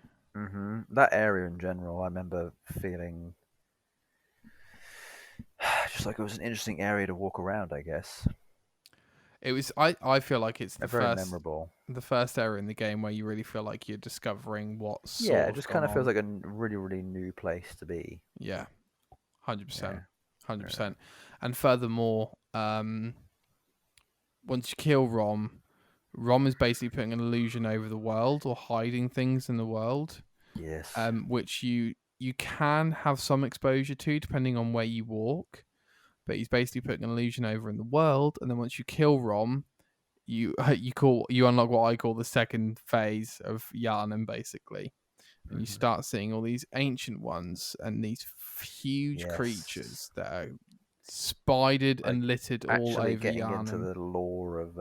[SPEAKER 1] That area in general, I remember feeling just like it was an interesting area to walk around. I guess
[SPEAKER 2] It was. I feel like it's
[SPEAKER 1] very memorable.
[SPEAKER 2] the first area in the game where you really feel like you're discovering what's
[SPEAKER 1] Yeah,
[SPEAKER 2] sort
[SPEAKER 1] it
[SPEAKER 2] of
[SPEAKER 1] just
[SPEAKER 2] gone
[SPEAKER 1] kind of feels
[SPEAKER 2] on.
[SPEAKER 1] like a really, really new place to be.
[SPEAKER 2] Yeah, 100%,
[SPEAKER 1] Yeah,
[SPEAKER 2] 100%. And furthermore, once you kill Rom is basically putting an illusion over the world or hiding things in the world,
[SPEAKER 1] yes.
[SPEAKER 2] which you can have some exposure to depending on where you walk. But he's basically putting an illusion over in the world, and then once you kill Rom, you unlock what I call the second phase of Yharnam, basically, and you
[SPEAKER 1] Hmm.
[SPEAKER 2] start seeing all these ancient ones and these huge
[SPEAKER 1] Yes.
[SPEAKER 2] creatures that are spidered
[SPEAKER 1] Like
[SPEAKER 2] and littered all
[SPEAKER 1] actually
[SPEAKER 2] over
[SPEAKER 1] getting into
[SPEAKER 2] Yharnam.
[SPEAKER 1] the lore of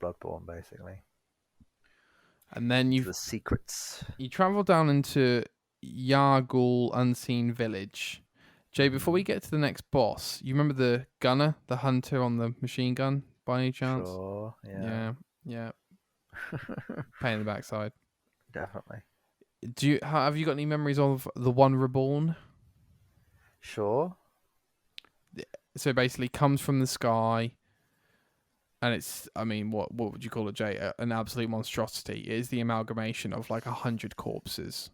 [SPEAKER 1] Bloodborne, basically,
[SPEAKER 2] And then
[SPEAKER 1] into the secrets.
[SPEAKER 2] you travel down into Yargul Unseen Village. Jay, before we
[SPEAKER 1] Hmm.
[SPEAKER 2] get to the next boss, you remember the gunner, the hunter on the machine gun, by any chance?
[SPEAKER 1] Sure. Yeah.
[SPEAKER 2] Yeah, yeah, pain in the backside.
[SPEAKER 1] Definitely.
[SPEAKER 2] Have you got any memories of the one reborn?
[SPEAKER 1] Sure.
[SPEAKER 2] So basically, comes from the sky, and it's, I mean, what would you call it, Jay? An absolute monstrosity. It is the amalgamation of like 100 corpses.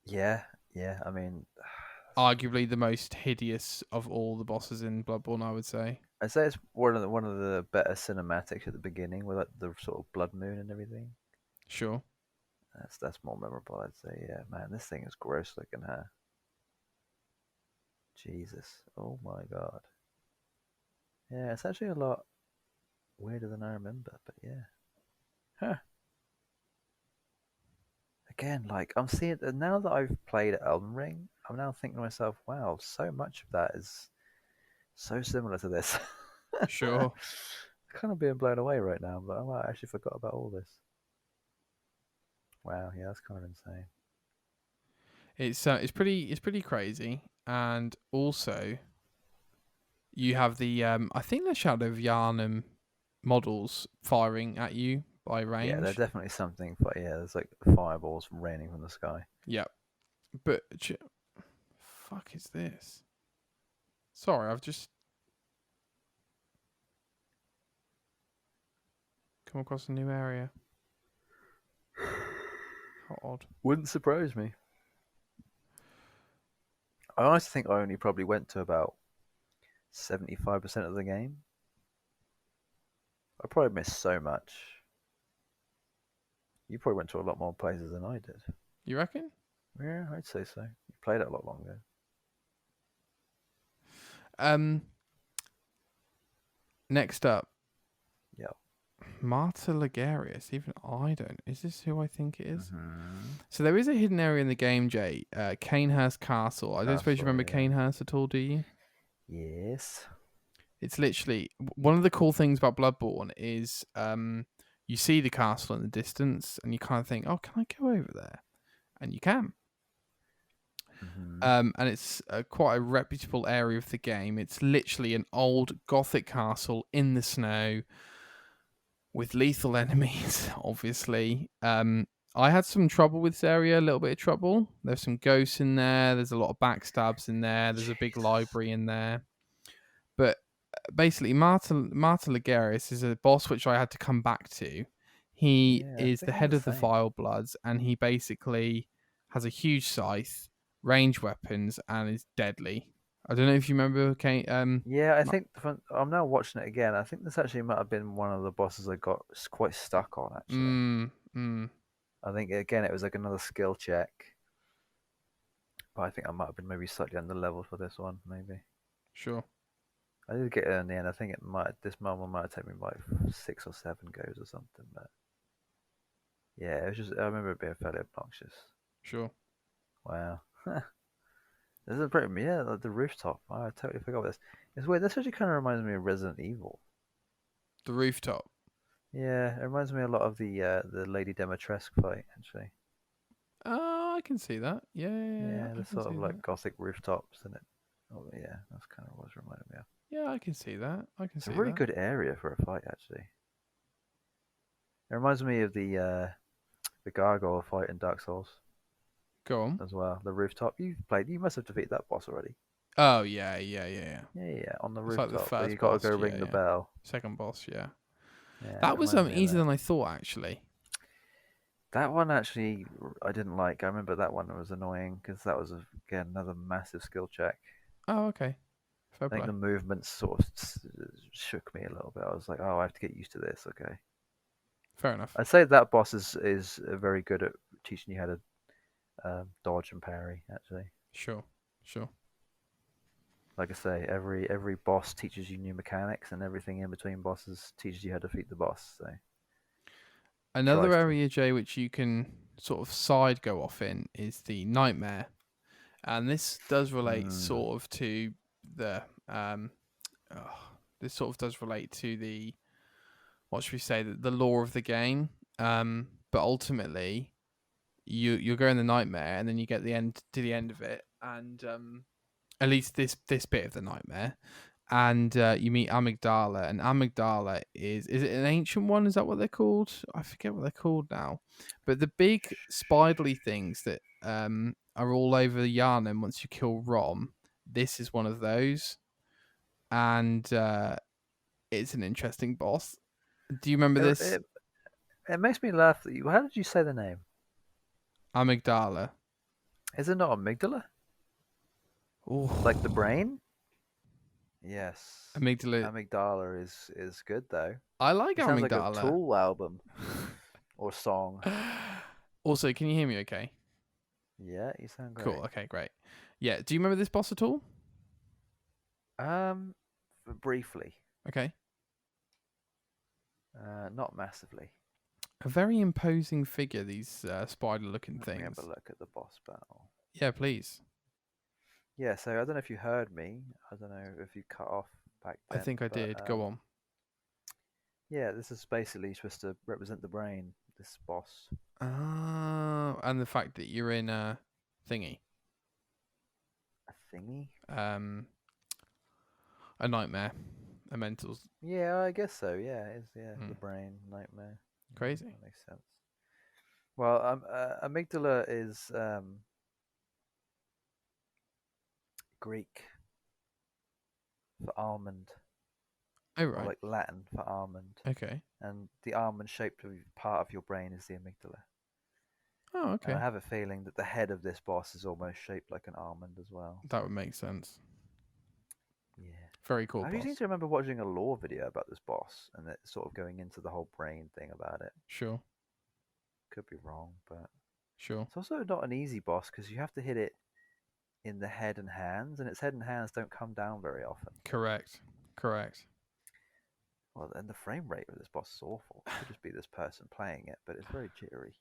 [SPEAKER 1] Yeah. Yeah. I mean,
[SPEAKER 2] Arguably the most hideous of all the bosses in Bloodborne, I would say.
[SPEAKER 1] I'd say it's one of the better cinematics at the beginning with like the sort of blood moon and everything.
[SPEAKER 2] Sure.
[SPEAKER 1] That's more memorable, I'd say. Yeah, man, this thing is gross looking, huh? Jesus. Oh my god. Yeah, it's actually a lot weirder than I remember, but yeah. Huh. Again, like I'm seeing now that I've played Elden Ring, I'm now thinking to myself, wow, so much of that is so similar to this.
[SPEAKER 2] Sure.
[SPEAKER 1] Kind of being blown away right now, but I actually forgot about all this. Wow, yeah, that's kind of insane.
[SPEAKER 2] It's pretty crazy, and also you have the I think the Shadow of Yharnam models firing at you by
[SPEAKER 1] Yeah, they're
[SPEAKER 2] range.
[SPEAKER 1] definitely something, but yeah, there's like fireballs raining from the sky.
[SPEAKER 2] Yep. But fuck is this? Sorry, I've just come across a new area. How odd.
[SPEAKER 1] Wouldn't surprise me. I honestly think I only probably went to about 75% of the game. I probably missed so much. You probably went to a lot more places than I did.
[SPEAKER 2] You reckon?
[SPEAKER 1] Yeah, I'd say so. You played it a lot longer.
[SPEAKER 2] Um. Next up,
[SPEAKER 1] Yeah.
[SPEAKER 2] Marta Ligarius. Even I don't. Is this who I think it is?
[SPEAKER 1] Mm-hmm.
[SPEAKER 2] So there is a hidden area in the game, Jay. Canehurst Castle. I don't suppose you
[SPEAKER 1] Castle,
[SPEAKER 2] remember
[SPEAKER 1] yeah.
[SPEAKER 2] Canehurst at all, do you?
[SPEAKER 1] Yes.
[SPEAKER 2] It's literally one of the cool things about Bloodborne is you see the castle in the distance and you kind of think, oh, can I go over there? And you can.
[SPEAKER 1] Mm-hmm.
[SPEAKER 2] And it's quite a reputable area of the game. It's literally an old Gothic castle in the snow with lethal enemies, obviously. I had some trouble with this area, a little bit of trouble. There's some ghosts in there. There's a lot of backstabs in there. There's a big
[SPEAKER 1] Jesus.
[SPEAKER 2] library in there. But basically, Marta Ligarius is a boss which I had to come back to. He
[SPEAKER 1] Yeah, I
[SPEAKER 2] is the
[SPEAKER 1] think I'm
[SPEAKER 2] head
[SPEAKER 1] the
[SPEAKER 2] of the
[SPEAKER 1] same.
[SPEAKER 2] Vile Bloods, and he basically has a huge scythe, range weapons, and is deadly. I don't know if you remember. Okay,
[SPEAKER 1] Yeah, I think I'm now watching it again. I think this actually might have been one of the bosses I got quite stuck on, actually.
[SPEAKER 2] mm, mm,
[SPEAKER 1] I think, again, it was like another skill check. But I think I might have been maybe slightly under level for this one, maybe.
[SPEAKER 2] sure.
[SPEAKER 1] I did get it in the end. I think this moment might have taken me like 6 or 7 goes or something. But yeah, it was just, I remember it being fairly obnoxious.
[SPEAKER 2] Sure.
[SPEAKER 1] Wow. This is pretty, yeah, like the rooftop. Oh, I totally forgot about this. It's weird. This actually kind of reminds me of Resident Evil.
[SPEAKER 2] The rooftop.
[SPEAKER 1] Yeah, it reminds me a lot of the Lady Demetresque fight, actually.
[SPEAKER 2] Oh, I can see that. Yeah, yeah, yeah, yeah,
[SPEAKER 1] Yeah,
[SPEAKER 2] I
[SPEAKER 1] the
[SPEAKER 2] can
[SPEAKER 1] sort of
[SPEAKER 2] see
[SPEAKER 1] like
[SPEAKER 2] that.
[SPEAKER 1] gothic rooftops and it. Oh yeah, that's kind of what it's reminding me of.
[SPEAKER 2] Yeah, I can see that. I can
[SPEAKER 1] It's a
[SPEAKER 2] see
[SPEAKER 1] really
[SPEAKER 2] that.
[SPEAKER 1] good area for a fight, actually. It reminds me of the gargoyle fight in Dark Souls
[SPEAKER 2] Go on.
[SPEAKER 1] as well. The rooftop. You've played. You must have defeated that boss already.
[SPEAKER 2] Oh yeah, yeah, yeah, yeah.
[SPEAKER 1] Yeah, yeah, yeah, on the
[SPEAKER 2] It's like the
[SPEAKER 1] rooftop where you
[SPEAKER 2] first
[SPEAKER 1] got to
[SPEAKER 2] boss.
[SPEAKER 1] go
[SPEAKER 2] Yeah,
[SPEAKER 1] ring the
[SPEAKER 2] yeah.
[SPEAKER 1] bell.
[SPEAKER 2] Second boss. Yeah.
[SPEAKER 1] Yeah, it
[SPEAKER 2] That was
[SPEAKER 1] reminds me of
[SPEAKER 2] easier
[SPEAKER 1] that.
[SPEAKER 2] than I thought actually.
[SPEAKER 1] That one actually, I didn't like. I remember that one was annoying because that was again another massive skill check.
[SPEAKER 2] Oh, okay. Fair
[SPEAKER 1] I think
[SPEAKER 2] play.
[SPEAKER 1] the movements sort of shook me a little bit. I was like, oh, I have to get used to this. Okay,
[SPEAKER 2] Fair enough.
[SPEAKER 1] I'd say that boss is very good at teaching you how to dodge and parry. Actually,
[SPEAKER 2] Sure. Sure.
[SPEAKER 1] like I say, every boss teaches you new mechanics, and everything in between bosses teaches you how to defeat the boss. So
[SPEAKER 2] Another
[SPEAKER 1] tries to.
[SPEAKER 2] area, Jay, which you can sort of side go off in is the nightmare, and this does relate
[SPEAKER 1] Mm.
[SPEAKER 2] sort of to the oh, this sort of does relate to the what should we say the lore of the game. But ultimately, you go in the nightmare, and then you get the end to the end of it, and at least this bit of the nightmare, and you meet Amygdala, and Amygdala is it an ancient one? Is that what they're called? I forget what they're called now, but the big spidely things that are all over the Yharnam once you kill Rom. This is one of those, and it's an interesting boss. Do you remember
[SPEAKER 1] It,
[SPEAKER 2] this
[SPEAKER 1] it, it makes me laugh that you. How did you say the name?
[SPEAKER 2] Amygdala?
[SPEAKER 1] Is it not amygdala? Like the
[SPEAKER 2] Oh,
[SPEAKER 1] brain? Yes.
[SPEAKER 2] amygdala.
[SPEAKER 1] Amygdala is good though.
[SPEAKER 2] I like
[SPEAKER 1] It sounds like a
[SPEAKER 2] amygdala.
[SPEAKER 1] Tool album or song.
[SPEAKER 2] Also, can you hear me? Okay.
[SPEAKER 1] Yeah, you sound
[SPEAKER 2] Cool.
[SPEAKER 1] great.
[SPEAKER 2] Okay. Great. Yeah. Do you remember this boss at all?
[SPEAKER 1] Um, briefly,
[SPEAKER 2] Okay.
[SPEAKER 1] not massively.
[SPEAKER 2] A very imposing figure. These spider-looking
[SPEAKER 1] Let me have a
[SPEAKER 2] things.
[SPEAKER 1] look at the boss battle.
[SPEAKER 2] Yeah. Please.
[SPEAKER 1] Yeah, so I don't know if you heard me. I don't know if you cut off back
[SPEAKER 2] I
[SPEAKER 1] then,
[SPEAKER 2] think I
[SPEAKER 1] but
[SPEAKER 2] did. Go on.
[SPEAKER 1] yeah, this is basically supposed to represent the brain. This boss,
[SPEAKER 2] Ah, and the fact that you're in a thingy,
[SPEAKER 1] a thingy.
[SPEAKER 2] um, a nightmare, a mental.
[SPEAKER 1] Yeah, I guess so. Yeah, it's the
[SPEAKER 2] Mm,
[SPEAKER 1] brain nightmare. Yeah,
[SPEAKER 2] crazy.
[SPEAKER 1] that makes sense. Well, amygdala is Greek for almond,
[SPEAKER 2] Oh
[SPEAKER 1] or
[SPEAKER 2] right.
[SPEAKER 1] like Latin for almond,
[SPEAKER 2] Okay.
[SPEAKER 1] and the almond-shaped part of your brain is the amygdala.
[SPEAKER 2] Oh
[SPEAKER 1] And I
[SPEAKER 2] okay.
[SPEAKER 1] have a feeling that the head of this boss is almost shaped like an almond as well.
[SPEAKER 2] That would make sense.
[SPEAKER 1] Yeah.
[SPEAKER 2] Very cool
[SPEAKER 1] I seem
[SPEAKER 2] boss.
[SPEAKER 1] to remember watching a lore video about this boss, and it sort of going into the whole brain thing about it.
[SPEAKER 2] Sure.
[SPEAKER 1] Could be wrong, but
[SPEAKER 2] Sure.
[SPEAKER 1] it's also not an easy boss because you have to hit it in the head and hands, and its head and hands don't come down very often.
[SPEAKER 2] Correct. Correct.
[SPEAKER 1] Well, and the frame rate of this boss is awful. It could just be this person playing it, but it's very jittery.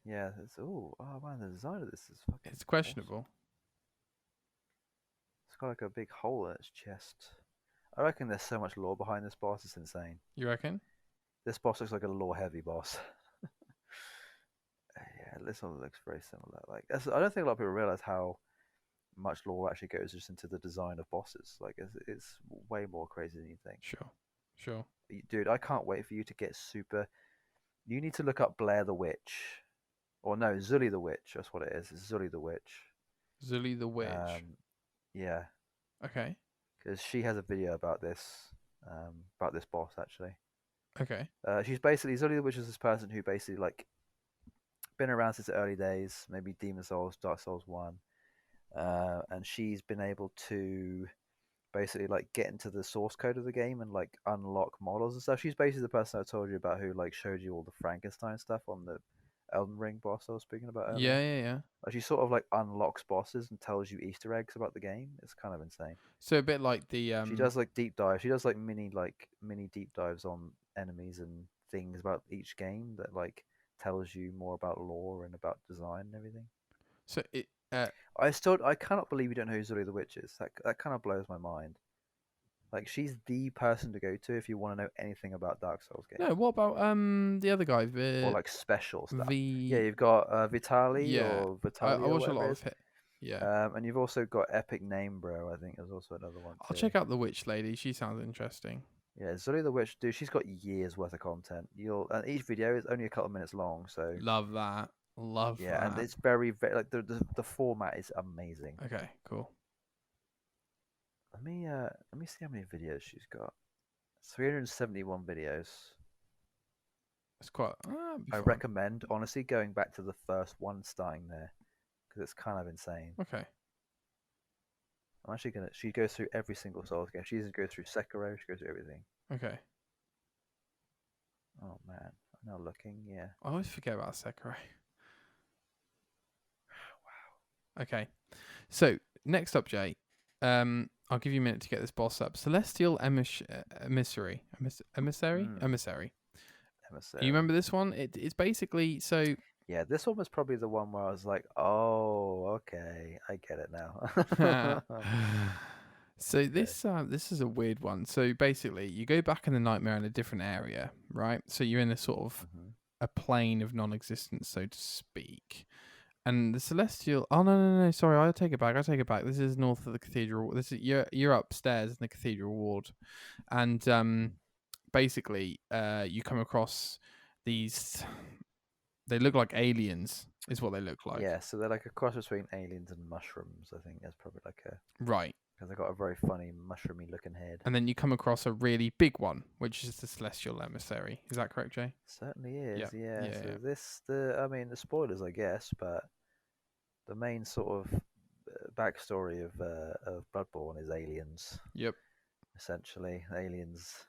[SPEAKER 1] Yeah, it's oh man, the design of this is fucking
[SPEAKER 2] It's
[SPEAKER 1] awesome.
[SPEAKER 2] questionable.
[SPEAKER 1] It's got like a big hole in its chest. I reckon there's so much lore behind this boss. It's insane.
[SPEAKER 2] You reckon?
[SPEAKER 1] This boss looks like a lore heavy boss. Yeah, this one looks very similar. Like, I don't think a lot of people realize how much lore actually goes just into the design of bosses. Like, it's way more crazy than you think.
[SPEAKER 2] Sure. Sure.
[SPEAKER 1] Dude, I can't wait for you to get super. You need to look up Blair the Witch, or no, Zully the Witch. That's what it is. It's Zully the Witch.
[SPEAKER 2] Zully the Witch.
[SPEAKER 1] Um, yeah,
[SPEAKER 2] Okay.
[SPEAKER 1] because she has a video about this boss actually.
[SPEAKER 2] Okay.
[SPEAKER 1] She's basically Zully the Witch is this person who basically like been around since the early days, maybe Demon Souls, Dark Souls One, and she's been able to basically like get into the source code of the game and like unlock models and stuff. She's basically the person I told you about who like showed you all the Frankenstein stuff on the Elden Ring boss I was speaking about
[SPEAKER 2] Yeah.
[SPEAKER 1] earlier.
[SPEAKER 2] Yeah. Yeah.
[SPEAKER 1] Like she sort of like unlocks bosses and tells you Easter eggs about the game. It's kind of insane.
[SPEAKER 2] So a bit like the
[SPEAKER 1] She does like deep dive. She does like mini deep dives on enemies and things about each game that like tells you more about lore and about design and everything.
[SPEAKER 2] So it.
[SPEAKER 1] I cannot believe you don't know who Zully the Witch is. That kind of blows my mind. Like she's the person to go to if you want to know anything about Dark Souls games
[SPEAKER 2] No. What about the other guy?
[SPEAKER 1] or like special stuff. Yeah,
[SPEAKER 2] The
[SPEAKER 1] you've got Vitali
[SPEAKER 2] yeah.
[SPEAKER 1] or
[SPEAKER 2] I
[SPEAKER 1] Vitali or
[SPEAKER 2] watch a
[SPEAKER 1] whatever
[SPEAKER 2] lot
[SPEAKER 1] it
[SPEAKER 2] of
[SPEAKER 1] is.
[SPEAKER 2] it. Yeah.
[SPEAKER 1] And you've also got Epic Name Bro. I think there's also another one
[SPEAKER 2] I'll
[SPEAKER 1] too.
[SPEAKER 2] check out the witch lady. She sounds interesting.
[SPEAKER 1] Yeah, Zully the Witch, dude, she's got years worth of content. And each video is only a couple of minutes long, so
[SPEAKER 2] Love that. Love
[SPEAKER 1] yeah, and
[SPEAKER 2] that.
[SPEAKER 1] it's very like the format is amazing.
[SPEAKER 2] Okay. Cool.
[SPEAKER 1] Let me see how many videos she's got. 371 videos.
[SPEAKER 2] It's quite. That'd be
[SPEAKER 1] I
[SPEAKER 2] fun.
[SPEAKER 1] recommend honestly going back to the first one, starting there, because it's kind of insane.
[SPEAKER 2] Okay.
[SPEAKER 1] I'm actually gonna. She goes through every single Souls game. She doesn't go through Sekiro. She goes through everything.
[SPEAKER 2] Okay.
[SPEAKER 1] Oh man, I'm now looking. Yeah.
[SPEAKER 2] I always forget about Sakurai. Okay. So next up, Jay. I'll give you a minute to get this boss up. Celestial Emissary.
[SPEAKER 1] Mm,
[SPEAKER 2] Emissary. You
[SPEAKER 1] Emissary.
[SPEAKER 2] remember this one? It's basically so.
[SPEAKER 1] Yeah, this one was probably the one where I was like, "Oh, okay, I get it now."
[SPEAKER 2] So
[SPEAKER 1] Okay.
[SPEAKER 2] this is a weird one. So basically, you go back in the nightmare in a different area, right? So you're in a sort of
[SPEAKER 1] Hmm.
[SPEAKER 2] a plane of non-existence, so to speak. And the celestial. Oh no! Sorry, I take it back. I take it back. This is north of the cathedral. This is you're upstairs in the cathedral ward, and basically, you come across these. They look like aliens, is what they look like.
[SPEAKER 1] Yeah, so they're like a cross between aliens and mushrooms. I think that's probably like a
[SPEAKER 2] Right.
[SPEAKER 1] because they got a very funny mushroomy looking head.
[SPEAKER 2] And then you come across a really big one, which is the celestial emissary. Is that correct, Jay?
[SPEAKER 1] Certainly
[SPEAKER 2] Yeah.
[SPEAKER 1] is. Yeah.
[SPEAKER 2] Yeah.
[SPEAKER 1] So
[SPEAKER 2] Yeah.
[SPEAKER 1] I mean, the spoilers, I guess, but the main sort of backstory of Bloodborne is aliens.
[SPEAKER 2] Yep.
[SPEAKER 1] Essentially, aliens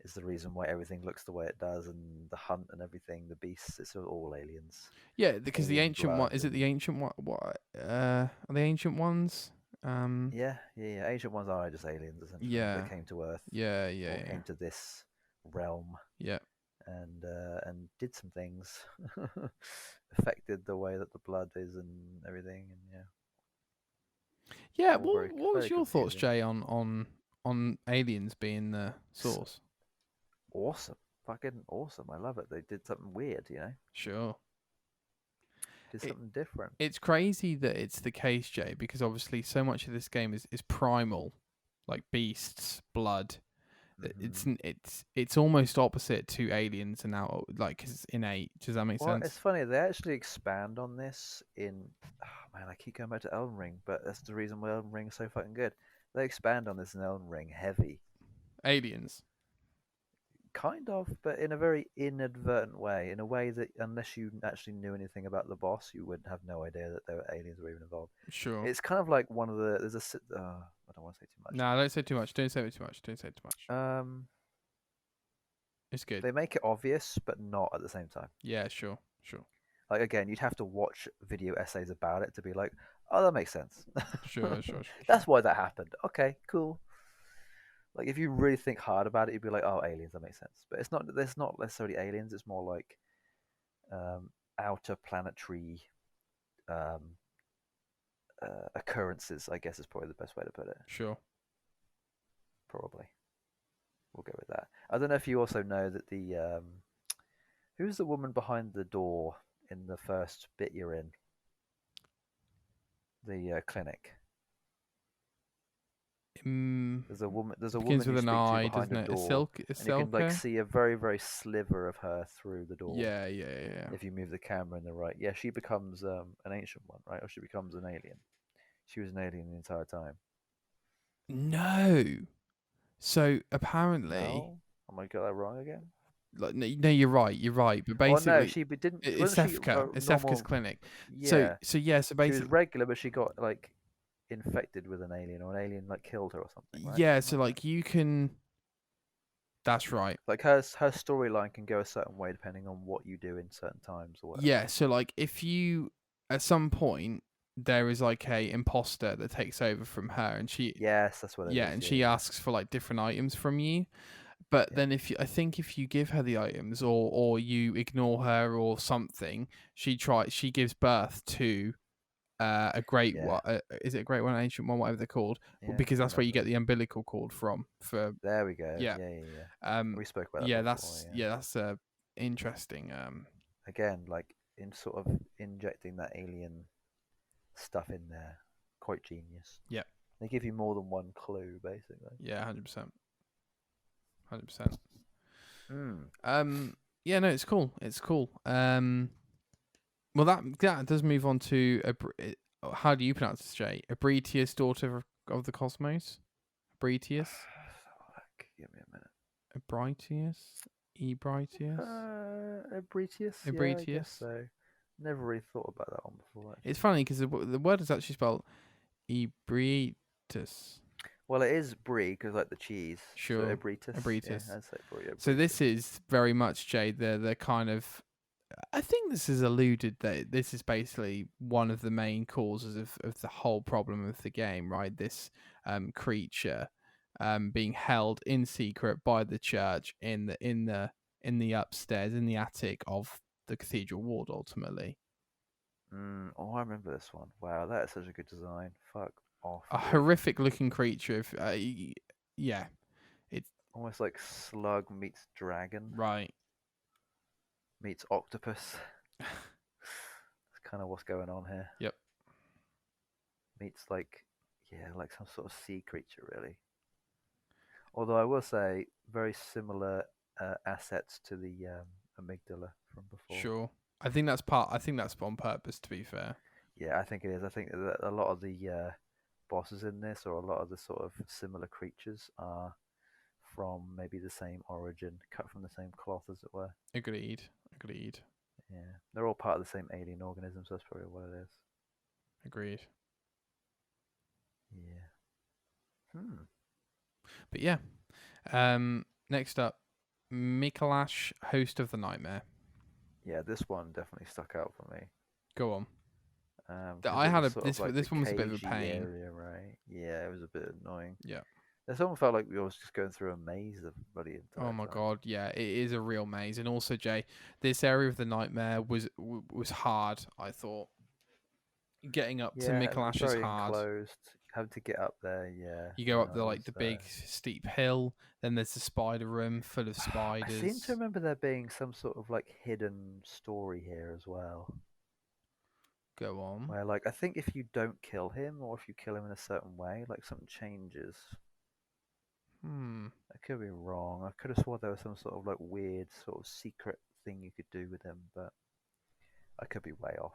[SPEAKER 1] is the reason why everything looks the way it does, and the hunt and everything, the beasts, it's all aliens.
[SPEAKER 2] Yeah, because the
[SPEAKER 1] Alien
[SPEAKER 2] ancient one
[SPEAKER 1] blood
[SPEAKER 2] is it
[SPEAKER 1] and
[SPEAKER 2] the ancient one? What are the ancient ones?
[SPEAKER 1] yeah. Ancient ones are just aliens essentially that
[SPEAKER 2] Yeah.
[SPEAKER 1] came to Earth
[SPEAKER 2] Yeah. Yeah.
[SPEAKER 1] or
[SPEAKER 2] Yeah.
[SPEAKER 1] came to this realm
[SPEAKER 2] Yeah.
[SPEAKER 1] and did some things, affected the way that the blood is and everything, and yeah,
[SPEAKER 2] Yeah.
[SPEAKER 1] all
[SPEAKER 2] What was
[SPEAKER 1] very
[SPEAKER 2] your thoughts,
[SPEAKER 1] confusing.
[SPEAKER 2] Jay, on aliens being the
[SPEAKER 1] S-
[SPEAKER 2] source?
[SPEAKER 1] Awesome, fucking awesome. I love it. They did something weird,
[SPEAKER 2] Sure.
[SPEAKER 1] did
[SPEAKER 2] It
[SPEAKER 1] something different.
[SPEAKER 2] it's crazy that it's the case, Jay, because obviously so much of this game is primal, like beasts, blood.
[SPEAKER 1] Hmm.
[SPEAKER 2] It's almost opposite to aliens and now like 'cause it's innate. Does that make
[SPEAKER 1] Well, it's
[SPEAKER 2] sense?
[SPEAKER 1] funny. They actually expand on this in. Oh, man, I keep going back to Elden Ring, but that's the reason why Elden Ring is so fucking good. They expand on this in Elden Ring heavy,
[SPEAKER 2] Aliens.
[SPEAKER 1] kind of, but in a very inadvertent way. In a way that unless you actually knew anything about the boss, you would have no idea that there were aliens were even involved.
[SPEAKER 2] Sure.
[SPEAKER 1] It's kind of like one of the. There's a. I don't want to say too much.
[SPEAKER 2] No, don't say too much. Don't say too much. Don't say too much.
[SPEAKER 1] Um,
[SPEAKER 2] It's good.
[SPEAKER 1] they make it obvious, but not at the same time.
[SPEAKER 2] Yeah, sure. Sure.
[SPEAKER 1] Like again, you'd have to watch video essays about it to be like, oh, that makes sense.
[SPEAKER 2] Sure.
[SPEAKER 1] That's why that happened. Okay, cool. Like if you really think hard about it, you'd be like, oh, aliens, that makes sense. But it's not. There's not necessarily aliens. It's more like outer planetary um, occurrences. I guess is probably the best way to put it.
[SPEAKER 2] Sure.
[SPEAKER 1] Probably, we'll go with that. I don't know if you also know that the who's the woman behind the door in the first bit you're in the clinic. There's a woman. There's a
[SPEAKER 2] Begins
[SPEAKER 1] woman
[SPEAKER 2] with
[SPEAKER 1] you
[SPEAKER 2] an
[SPEAKER 1] speak to
[SPEAKER 2] I,
[SPEAKER 1] behind
[SPEAKER 2] doesn't
[SPEAKER 1] a
[SPEAKER 2] it?
[SPEAKER 1] door,
[SPEAKER 2] A
[SPEAKER 1] and you can like
[SPEAKER 2] Selka?
[SPEAKER 1] see a very sliver of her through the door
[SPEAKER 2] Yeah.
[SPEAKER 1] if you move the camera in the right. Yeah, she becomes an ancient one, right? Or she becomes an alien. She was an alien the entire time.
[SPEAKER 2] No. So apparently,
[SPEAKER 1] No, am I got that wrong again?
[SPEAKER 2] like no, you're right. You're right. But
[SPEAKER 1] Oh no,
[SPEAKER 2] basically,
[SPEAKER 1] she didn't.
[SPEAKER 2] it's
[SPEAKER 1] Wasn't she
[SPEAKER 2] Sefka. It's Sefka's
[SPEAKER 1] normal?
[SPEAKER 2] clinic. So
[SPEAKER 1] Yeah,
[SPEAKER 2] so yeah. So
[SPEAKER 1] she was
[SPEAKER 2] basically,
[SPEAKER 1] regular, but she got like infected with an alien, or an alien like killed her or something, right?
[SPEAKER 2] yeah.
[SPEAKER 1] Something
[SPEAKER 2] So
[SPEAKER 1] like that.
[SPEAKER 2] like you can. That's right.
[SPEAKER 1] Like her storyline can go a certain way depending on what you do in certain times or whatever.
[SPEAKER 2] Yeah. So like if you at some point there is like a imposter that takes over from her, and
[SPEAKER 1] Yes, that's what it
[SPEAKER 2] yeah,
[SPEAKER 1] is.
[SPEAKER 2] and
[SPEAKER 1] Yeah,
[SPEAKER 2] she
[SPEAKER 1] yeah,
[SPEAKER 2] asks for like different items from you. But
[SPEAKER 1] yeah.
[SPEAKER 2] then I think if you give her the items or you ignore her or something, she gives birth to a great
[SPEAKER 1] Yeah,
[SPEAKER 2] one. Is it a great one, ancient one, whatever they're called? Well,
[SPEAKER 1] yeah,
[SPEAKER 2] because
[SPEAKER 1] I
[SPEAKER 2] that's where you
[SPEAKER 1] remember.
[SPEAKER 2] get the umbilical cord from. For
[SPEAKER 1] There we go.
[SPEAKER 2] yeah,
[SPEAKER 1] Yeah, yeah, yeah.
[SPEAKER 2] um,
[SPEAKER 1] We spoke about that
[SPEAKER 2] yeah,
[SPEAKER 1] before. Yeah.
[SPEAKER 2] that's interesting.
[SPEAKER 1] Again, like in sort of injecting that alien stuff in there, quite genius.
[SPEAKER 2] Yeah,
[SPEAKER 1] They give you more than one clue, basically.
[SPEAKER 2] yeah, 100%, 100%.
[SPEAKER 1] Mm.
[SPEAKER 2] Yeah, no, it's cool. It's cool. Well, that does move on to how do you pronounce this, Jay? Abretius, daughter of the cosmos. Abretius,
[SPEAKER 1] Give me a minute.
[SPEAKER 2] Abretius, Ebretius,
[SPEAKER 1] Abretius, yeah, I guess
[SPEAKER 2] Abretius.
[SPEAKER 1] so. Never really thought about that one before,
[SPEAKER 2] It's
[SPEAKER 1] actually.
[SPEAKER 2] funny because the word is actually spelled Ebrietus.
[SPEAKER 1] Well, it is brie because like the cheese, so
[SPEAKER 2] Sure,
[SPEAKER 1] Abritus. Yeah,
[SPEAKER 2] Abretius.
[SPEAKER 1] I'd say brie
[SPEAKER 2] So this
[SPEAKER 1] Abritus.
[SPEAKER 2] is very much, Jay, the kind of. I think this is alluded that this is basically one of the main causes of the whole problem of the game, right? This creature being held in secret by the church in the upstairs, in the attic of the cathedral ward, ultimately.
[SPEAKER 1] Oh, I remember this one. Wow, that is such a good design. Fuck off,
[SPEAKER 2] A
[SPEAKER 1] dude.
[SPEAKER 2] horrific looking creature. If, yeah, it's
[SPEAKER 1] Almost like slug meets dragon
[SPEAKER 2] right.
[SPEAKER 1] meets octopus. That's kind of what's going on here.
[SPEAKER 2] Yep.
[SPEAKER 1] Meets like, yeah, like some sort of sea creature, really. Although I will say, very similar assets to the amygdala from before.
[SPEAKER 2] Sure. I think that's on purpose, to be fair.
[SPEAKER 1] Yeah, I think it is. I think that a lot of the bosses in this, or a lot of the sort of similar creatures, are from maybe the same origin, cut from the same cloth, as it were.
[SPEAKER 2] Agreed. Agreed.
[SPEAKER 1] Yeah, they're all part of the same alien organism, so that's probably what it is.
[SPEAKER 2] Agreed.
[SPEAKER 1] Yeah. Hmm.
[SPEAKER 2] But yeah. Next up, Mikolash, host of the nightmare.
[SPEAKER 1] Yeah, this one definitely stuck out for me.
[SPEAKER 2] Go on.
[SPEAKER 1] Because
[SPEAKER 2] I
[SPEAKER 1] it
[SPEAKER 2] had
[SPEAKER 1] was
[SPEAKER 2] a
[SPEAKER 1] sort of
[SPEAKER 2] this
[SPEAKER 1] like the
[SPEAKER 2] this one was a bit of a
[SPEAKER 1] cagey
[SPEAKER 2] pain.
[SPEAKER 1] area, right? Yeah, it was a bit annoying.
[SPEAKER 2] Yeah.
[SPEAKER 1] This almost felt like we was just going through a maze the bloody
[SPEAKER 2] Oh
[SPEAKER 1] entire
[SPEAKER 2] my
[SPEAKER 1] time.
[SPEAKER 2] god, yeah, it is a real maze. And also, Jay, this area of the nightmare was hard. I thought getting up to
[SPEAKER 1] Yeah,
[SPEAKER 2] Mikolash is
[SPEAKER 1] very
[SPEAKER 2] hard.
[SPEAKER 1] enclosed. Having to get up there, yeah.
[SPEAKER 2] You go up
[SPEAKER 1] No,
[SPEAKER 2] the
[SPEAKER 1] it
[SPEAKER 2] like
[SPEAKER 1] was.
[SPEAKER 2] the big steep hill. Then there's the spider room full of
[SPEAKER 1] I seem to
[SPEAKER 2] spiders.
[SPEAKER 1] remember there being some sort of like hidden story here as well.
[SPEAKER 2] Go on.
[SPEAKER 1] Where like I think if you don't kill him, or if you kill him in a certain way, like something changes.
[SPEAKER 2] Hmm.
[SPEAKER 1] I could be wrong. I could have sworn there was some sort of like weird sort of secret thing you could do with him, but I could be way off.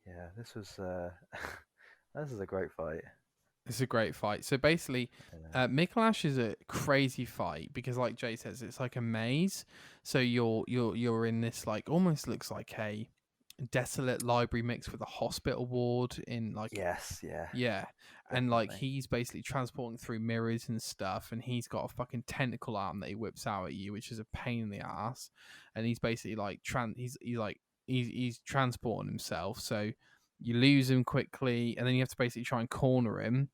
[SPEAKER 1] Yeah, this was this is a great fight.
[SPEAKER 2] It's a great fight. So basically,
[SPEAKER 1] Yeah.
[SPEAKER 2] Mikolash is a crazy fight because, like Jay says, it's like a maze. So you're in this like almost looks like a desolate library mixed with a hospital ward in like
[SPEAKER 1] Yes, yeah,
[SPEAKER 2] yeah, and like
[SPEAKER 1] definitely.
[SPEAKER 2] he's basically transporting through mirrors and stuff, and he's got a fucking tentacle arm that he whips out at you, which is a pain in the ass. And he's basically like he's transporting himself, so you lose him quickly, and then you have to basically try and corner him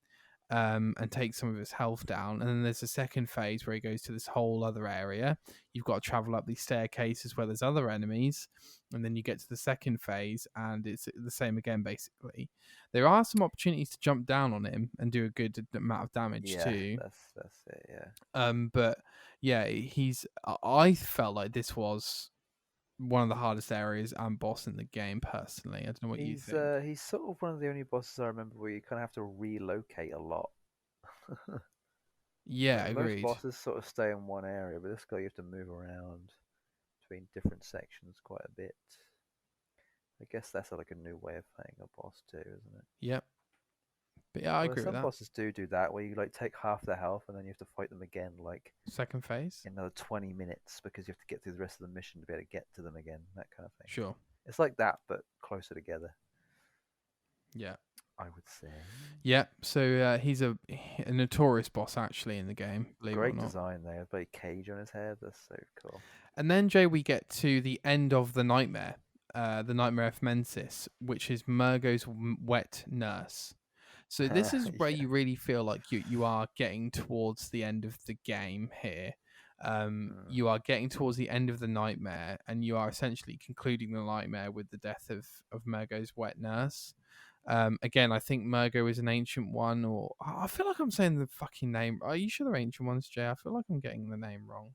[SPEAKER 2] and take some of his health down. And then there's a second phase where he goes to this whole other area. You've got to travel up these staircases where there's other enemies, and then you get to the second phase, and it's the same again. Basically, there are some opportunities to jump down on him and do a good amount of damage
[SPEAKER 1] Yeah,
[SPEAKER 2] too.
[SPEAKER 1] that's it. Yeah.
[SPEAKER 2] But yeah, he's. I felt like this was one of the hardest areas and boss in the game. Personally, I don't know what you think.
[SPEAKER 1] He's sort of one of the only bosses I remember where you kind of have to relocate a lot.
[SPEAKER 2] Yeah,
[SPEAKER 1] Like most
[SPEAKER 2] agreed.
[SPEAKER 1] bosses sort of stay in one area, but this guy you have to move around between different sections quite a bit. I guess that's like a new way of playing a boss too, isn't it?
[SPEAKER 2] Yep. But yeah, I
[SPEAKER 1] Although
[SPEAKER 2] agree with
[SPEAKER 1] some
[SPEAKER 2] that.
[SPEAKER 1] bosses do that, where you like take half their health and then you have to fight them again, like
[SPEAKER 2] Second phase.
[SPEAKER 1] in another 20 minutes because you have to get through the rest of the mission to be able to get to them again, that kind of thing.
[SPEAKER 2] Sure.
[SPEAKER 1] It's like that, but closer together,
[SPEAKER 2] Yeah.
[SPEAKER 1] I would say.
[SPEAKER 2] Yeah. So he's a notorious boss actually in the game, believe it or
[SPEAKER 1] Great
[SPEAKER 2] not.
[SPEAKER 1] design there. Very cage on his head. That's so cool.
[SPEAKER 2] And then Jay, we get to the end of the nightmare of Mensis, which is Murgo's wet nurse. So this is where
[SPEAKER 1] Yeah.
[SPEAKER 2] you really feel like you are getting towards the end of the game here.
[SPEAKER 1] Mm.
[SPEAKER 2] You are getting towards the end of the nightmare, and you are essentially concluding the nightmare with the death of Murgo's wet nurse. Again, I think Murgo is an ancient one, or I feel like I'm saying the fucking name. Are you sure they're ancient ones, Jay? I feel like I'm getting the name wrong.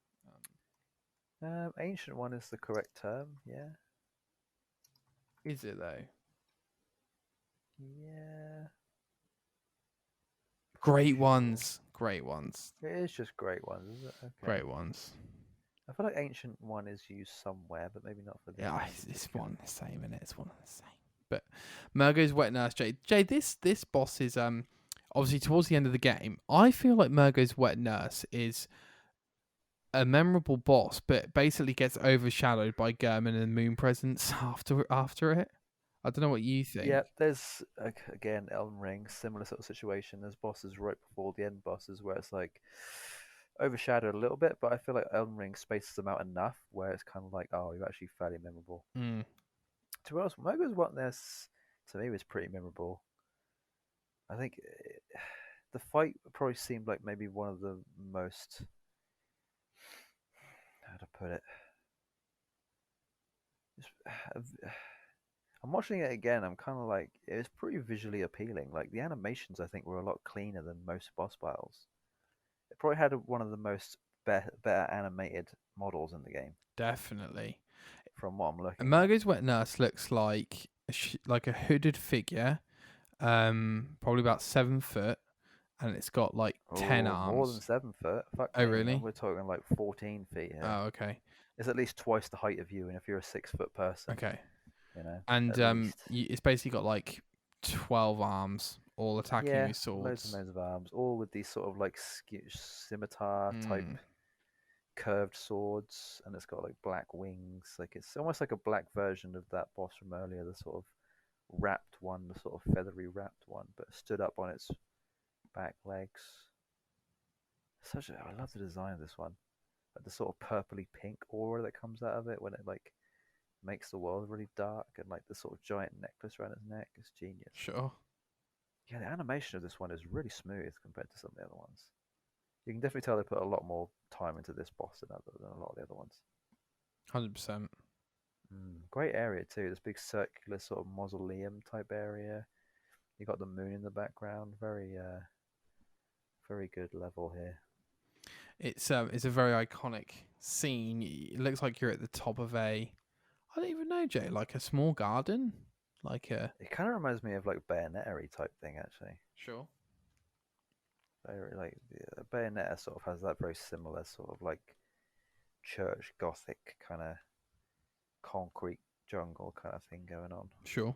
[SPEAKER 1] Ancient one is the correct term. Yeah.
[SPEAKER 2] Is it though?
[SPEAKER 1] Yeah. Pretty
[SPEAKER 2] Great
[SPEAKER 1] sure.
[SPEAKER 2] ones, great ones,
[SPEAKER 1] It is just great ones, is it? Okay.
[SPEAKER 2] great ones.
[SPEAKER 1] I feel like ancient one is used somewhere, but maybe not for this
[SPEAKER 2] Yeah,
[SPEAKER 1] end in
[SPEAKER 2] it's one
[SPEAKER 1] particular.
[SPEAKER 2] and the same, and it's one and the same. But Murgo's wet nurse, Jay. Jay, this boss is obviously towards the end of the game. I feel like Murgo's wet nurse is a memorable boss, but basically gets overshadowed by German and Moon presence after it. I don't know what you
[SPEAKER 1] Yeah,
[SPEAKER 2] think.
[SPEAKER 1] there's again Elden Ring, similar sort of situation. There's bosses right before the end bosses where it's like overshadowed a little bit, but I feel like Elden Ring spaces them out enough where it's kind of like, oh, you're actually fairly memorable.
[SPEAKER 2] Mm,
[SPEAKER 1] To be honest, Mogo's Wetness to me was pretty memorable. I think the fight probably seemed like maybe one of the most, how to put it, I'm watching it again. I'm kind of like it was pretty visually appealing. Like the animations, I think were a lot cleaner than most boss battles. It probably had one of the most better animated models in the game,
[SPEAKER 2] definitely.
[SPEAKER 1] from what I'm
[SPEAKER 2] And
[SPEAKER 1] looking at.
[SPEAKER 2] Murgo's wet nurse looks like like a hooded figure, probably about 7 foot, and it's got like 10
[SPEAKER 1] Oh, more than
[SPEAKER 2] arms.
[SPEAKER 1] 7 foot. Fuck
[SPEAKER 2] Oh,
[SPEAKER 1] me.
[SPEAKER 2] really?
[SPEAKER 1] We're talking like 14 feet here.
[SPEAKER 2] Oh, okay,
[SPEAKER 1] It's at least twice the height of you, and if you're a 6 foot person,
[SPEAKER 2] okay. And
[SPEAKER 1] at least.
[SPEAKER 2] it's basically got like 12 arms, all attacking
[SPEAKER 1] Yeah,
[SPEAKER 2] with
[SPEAKER 1] loads and
[SPEAKER 2] swords.
[SPEAKER 1] loads of arms, all with these sort of like scimitar type
[SPEAKER 2] Mm,
[SPEAKER 1] curved swords, and it's got like black wings. Like it's almost like a black version of that boss from earlier, the sort of wrapped one, the sort of feathery wrapped one, but stood up on its back legs. I love the design of this one. Like the sort of purpley pink aura that comes out of it when it like makes the world really dark, and like the sort of giant necklace around its neck is genius.
[SPEAKER 2] sure.
[SPEAKER 1] Yeah, the animation of this one is really smooth compared to some of the other ones. You can definitely tell they put a lot more time into this boss than a lot of the other ones.
[SPEAKER 2] 100%.
[SPEAKER 1] Great area too. This big circular sort of mausoleum type area. You got the moon in the background. Very good level here.
[SPEAKER 2] It's a very iconic scene. It looks like you're at the top of a, I don't even know, Jay, like a small garden, like a,
[SPEAKER 1] It kind of reminds me of like Bayonetta type thing actually.
[SPEAKER 2] sure.
[SPEAKER 1] Very like Bayonetta sort of has that very similar sort of like church gothic kind of concrete jungle kind of thing going on.
[SPEAKER 2] Sure.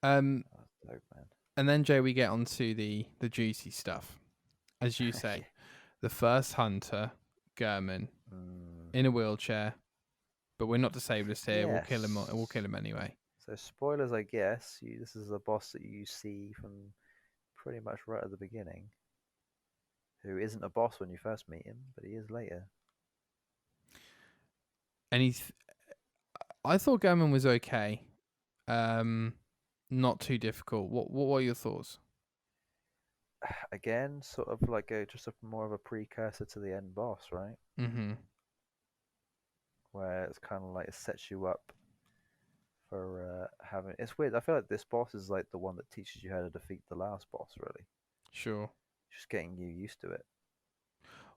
[SPEAKER 2] Um,
[SPEAKER 1] Oh, that's dope, man.
[SPEAKER 2] and then Jay, we get onto the juicy stuff, as you
[SPEAKER 1] Yeah.
[SPEAKER 2] say. The first hunter, German,
[SPEAKER 1] Mm,
[SPEAKER 2] in a wheelchair, but we're not disabled here. We'll kill him. We'll
[SPEAKER 1] yes.
[SPEAKER 2] kill him anyway.
[SPEAKER 1] So spoilers, I guess. This is a boss that you see from pretty much right at the beginning, who isn't a boss when you first meet him, but he is later.
[SPEAKER 2] And I thought German was okay. Um, not too difficult. What were your thoughts?
[SPEAKER 1] Again, sort of like just a more of a precursor to the end boss, right?
[SPEAKER 2] Mm-hmm.
[SPEAKER 1] Where it's kind of like it sets you up for having. It's weird. I feel like this boss is like the one that teaches you how to defeat the last boss. Really,
[SPEAKER 2] Sure.
[SPEAKER 1] just getting you used to it.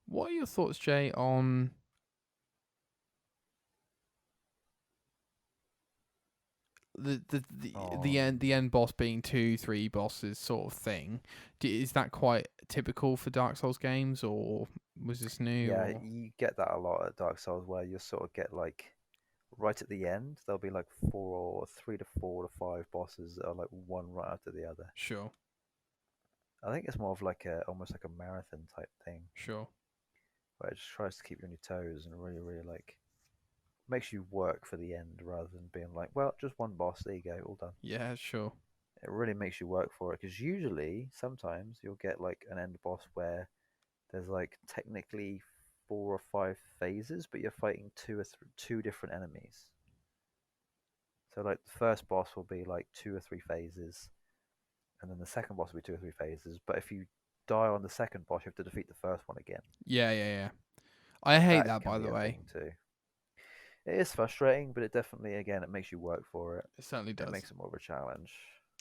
[SPEAKER 2] What are your thoughts, Jay, on
[SPEAKER 1] On
[SPEAKER 2] the end boss being 2 3 bosses sort of thing? Is that quite typical for Dark Souls games, or was this new?
[SPEAKER 1] Yeah,
[SPEAKER 2] Or
[SPEAKER 1] you get that a lot at Dark Souls, where you sort of get like right at the end, there'll be like 3 to 4 to 5 bosses that are like one right after the other.
[SPEAKER 2] sure,
[SPEAKER 1] I think it's more of like a almost like a marathon type thing,
[SPEAKER 2] sure,
[SPEAKER 1] where it just tries to keep you on your toes and really, really like makes you work for the end rather than being like, well, just one boss, there you go, all done.
[SPEAKER 2] yeah, sure,
[SPEAKER 1] It really makes you work for it because usually, sometimes you'll get like an end boss where there's like technically 4 or 5 phases, but you're fighting two different enemies. So like the first boss will be like 2 or 3 phases, and then the second boss will be 2 or 3 phases. But if you die on the second boss, you have to defeat the first one again.
[SPEAKER 2] yeah, yeah, yeah. I hate
[SPEAKER 1] That
[SPEAKER 2] that,
[SPEAKER 1] can
[SPEAKER 2] by
[SPEAKER 1] be
[SPEAKER 2] the way.
[SPEAKER 1] annoying too. It is frustrating, but it definitely, again, it makes you work for it.
[SPEAKER 2] It certainly
[SPEAKER 1] It
[SPEAKER 2] does.
[SPEAKER 1] makes it more of a challenge.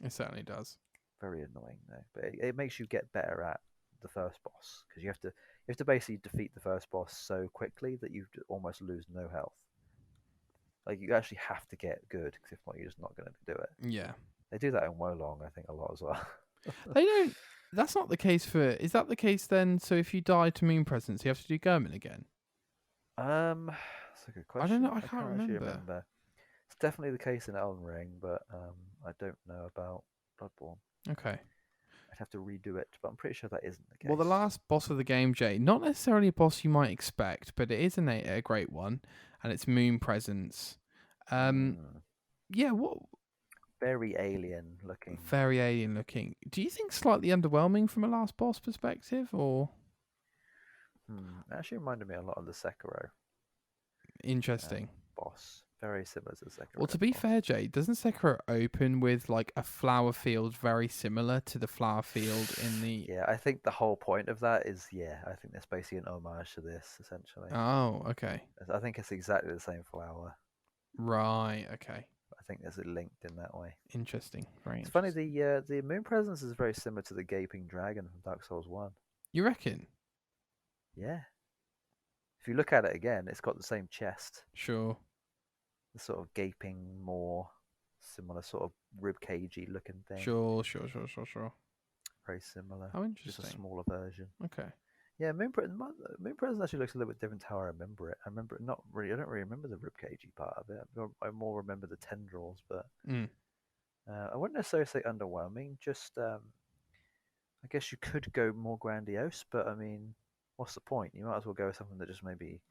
[SPEAKER 2] It certainly does.
[SPEAKER 1] Very annoying though, but it makes you get better at the first boss because you have to basically defeat the first boss so quickly that you almost lose no health. Like you actually have to get good because if not, you're just not going to do it.
[SPEAKER 2] Yeah.
[SPEAKER 1] They do that in Wolong, I think, a lot as well.
[SPEAKER 2] They don't. That's not the case for. Is that the case then? So if you die to Moon Presence, you have to do Gurman again?
[SPEAKER 1] That's a good
[SPEAKER 2] I don't know.
[SPEAKER 1] question.
[SPEAKER 2] I
[SPEAKER 1] I
[SPEAKER 2] can't
[SPEAKER 1] can't actually
[SPEAKER 2] remember.
[SPEAKER 1] remember. It's definitely the case in Elden Ring, but I don't know about Bloodborne.
[SPEAKER 2] Okay.
[SPEAKER 1] I'd have to redo it, but I'm pretty sure that isn't the
[SPEAKER 2] Well, the
[SPEAKER 1] case.
[SPEAKER 2] last boss of the game, Jay, not necessarily a boss you might expect, but it is a great one, and it's Moon Presence. Um,
[SPEAKER 1] Mm,
[SPEAKER 2] yeah, what
[SPEAKER 1] very alien looking.
[SPEAKER 2] very alien looking. Do you think slightly underwhelming from a last boss perspective, or
[SPEAKER 1] It actually reminded me a lot of the Sekiro um,
[SPEAKER 2] interesting?
[SPEAKER 1] boss. Very similar to the
[SPEAKER 2] Well,
[SPEAKER 1] Sekiro
[SPEAKER 2] to be
[SPEAKER 1] boss.
[SPEAKER 2] fair, Jay, doesn't Sekiro open with like a flower field very similar to the flower field in the?
[SPEAKER 1] Yeah, I think the whole point of that is, yeah, I think that's basically an homage to this, essentially.
[SPEAKER 2] Oh, okay,
[SPEAKER 1] I think it's exactly the same flower.
[SPEAKER 2] right, okay,
[SPEAKER 1] I think there's it linked in that way.
[SPEAKER 2] interesting, very
[SPEAKER 1] It's funny,
[SPEAKER 2] interesting.
[SPEAKER 1] the moon presence is very similar to the gaping dragon from Dark Souls 1.
[SPEAKER 2] You reckon?
[SPEAKER 1] Yeah. If you look at it again, it's got the same chest,
[SPEAKER 2] Sure,
[SPEAKER 1] the sort of gaping, more similar sort of rib cagey looking thing.
[SPEAKER 2] sure.
[SPEAKER 1] Very similar,
[SPEAKER 2] How
[SPEAKER 1] just a
[SPEAKER 2] interesting.
[SPEAKER 1] smaller version.
[SPEAKER 2] Okay.
[SPEAKER 1] Yeah, Moon Presence actually looks a little bit different to how I remember it. I remember it not really. I don't really remember the ribcagey part of it. I more remember the tendrils, but
[SPEAKER 2] Mm,
[SPEAKER 1] I wouldn't necessarily say underwhelming. Just I guess you could go more grandiose, but I mean, what's the point? You might as well go with something that just maybe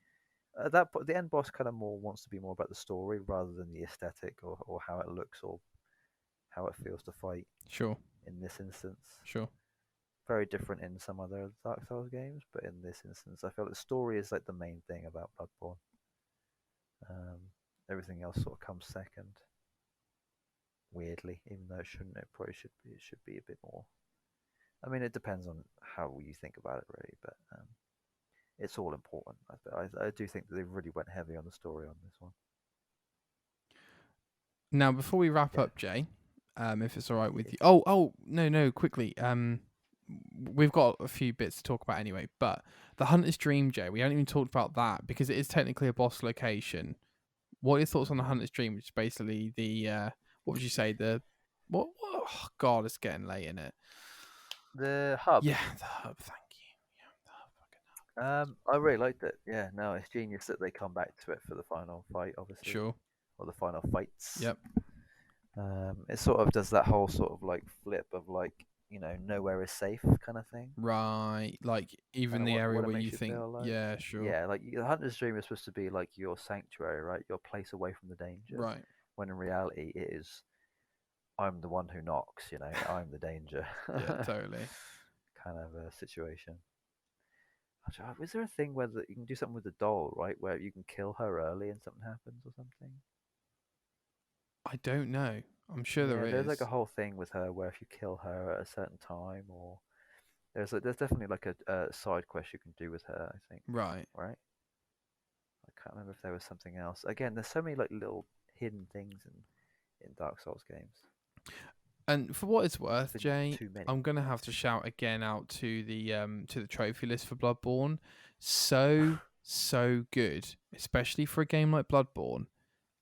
[SPEAKER 1] the end boss kind of more wants to be more about the story rather than the aesthetic or how it looks or how it feels to fight
[SPEAKER 2] sure,
[SPEAKER 1] in this instance.
[SPEAKER 2] sure.
[SPEAKER 1] Very different in some other Dark Souls games, but in this instance, I feel the story is like the main thing about Bloodborne. Um, Everything else sort of comes second. Weirdly, even though it shouldn't, it probably should be. It should be a bit more. I mean, it depends on how you think about it, really, but it's all important. I do think that they really went heavy on the story on this one.
[SPEAKER 2] Now, before we wrap
[SPEAKER 1] Yeah,
[SPEAKER 2] up, Jay, if it's all right with
[SPEAKER 1] yeah.
[SPEAKER 2] you. Oh, no, quickly. We've got a few bits to talk about anyway, but the Hunter's Dream, Jay, we haven't even talked about that because it is technically a boss location. What are your thoughts on the
[SPEAKER 1] Mm-hmm.
[SPEAKER 2] Hunter's Dream, which is basically the what would you say what oh, God, it's getting late in it.
[SPEAKER 1] The hub.
[SPEAKER 2] Yeah, the hub. Thank you. Yeah, the hub. Fucking hub.
[SPEAKER 1] I really liked it. Yeah, no, it's genius that they come back to it for the final fight, obviously,
[SPEAKER 2] Sure.
[SPEAKER 1] or the final fights.
[SPEAKER 2] Yep.
[SPEAKER 1] It sort of does that whole sort of like flip of like nowhere is safe kind of thing.
[SPEAKER 2] Right. Like
[SPEAKER 1] Kind
[SPEAKER 2] even
[SPEAKER 1] of
[SPEAKER 2] the area
[SPEAKER 1] what it
[SPEAKER 2] where you
[SPEAKER 1] makes you
[SPEAKER 2] think,
[SPEAKER 1] feel like.
[SPEAKER 2] yeah, sure.
[SPEAKER 1] Yeah, like the hunter's dream is supposed to be like your sanctuary, right? Your place away from the danger.
[SPEAKER 2] Right.
[SPEAKER 1] When in reality, it is I'm the one who knocks. I'm the danger.
[SPEAKER 2] Yeah, totally.
[SPEAKER 1] Kind of a situation. Was there a thing where you can do something with the doll, right? Where you can kill her early and something happens or something?
[SPEAKER 2] I don't know. I'm sure there
[SPEAKER 1] Yeah, there's like a
[SPEAKER 2] is.
[SPEAKER 1] whole thing with her where if you kill her at a certain time, or there's definitely like a side quest you can do with her. I think,
[SPEAKER 2] Right.
[SPEAKER 1] right? I can't remember if there was something else. Again, there's so many like little hidden things in Dark Souls games.
[SPEAKER 2] And for what it's
[SPEAKER 1] There's
[SPEAKER 2] worth,
[SPEAKER 1] been
[SPEAKER 2] Jay,
[SPEAKER 1] too many.
[SPEAKER 2] I'm gonna have to shout again out to the trophy list for Bloodborne. So good, especially for a game like Bloodborne.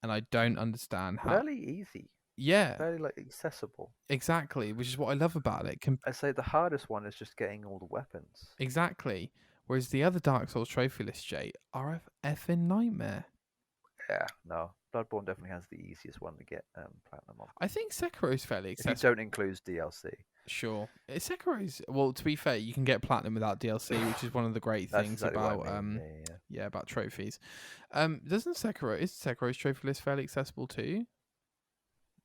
[SPEAKER 2] And I don't understand how.
[SPEAKER 1] Fairly easy,
[SPEAKER 2] Yeah,
[SPEAKER 1] fairly like accessible.
[SPEAKER 2] exactly. Which is what I love about it.
[SPEAKER 1] I'd say the hardest one is just getting all the weapons.
[SPEAKER 2] Exactly. Whereas the other Dark Souls trophy list, Jay, are a effing nightmare.
[SPEAKER 1] Yeah, no, Bloodborne definitely has the easiest one to get platinum on.
[SPEAKER 2] I think Sekiro is fairly
[SPEAKER 1] If you
[SPEAKER 2] accessible.
[SPEAKER 1] don't include DLC.
[SPEAKER 2] Sure. Sekiro's well, to be fair, you can get platinum without DLC, which is one of the great
[SPEAKER 1] That's
[SPEAKER 2] things
[SPEAKER 1] exactly what I
[SPEAKER 2] about
[SPEAKER 1] mean. Yeah.
[SPEAKER 2] yeah, about trophies. Doesn't Sekiro is Sekiro's trophy list fairly accessible too?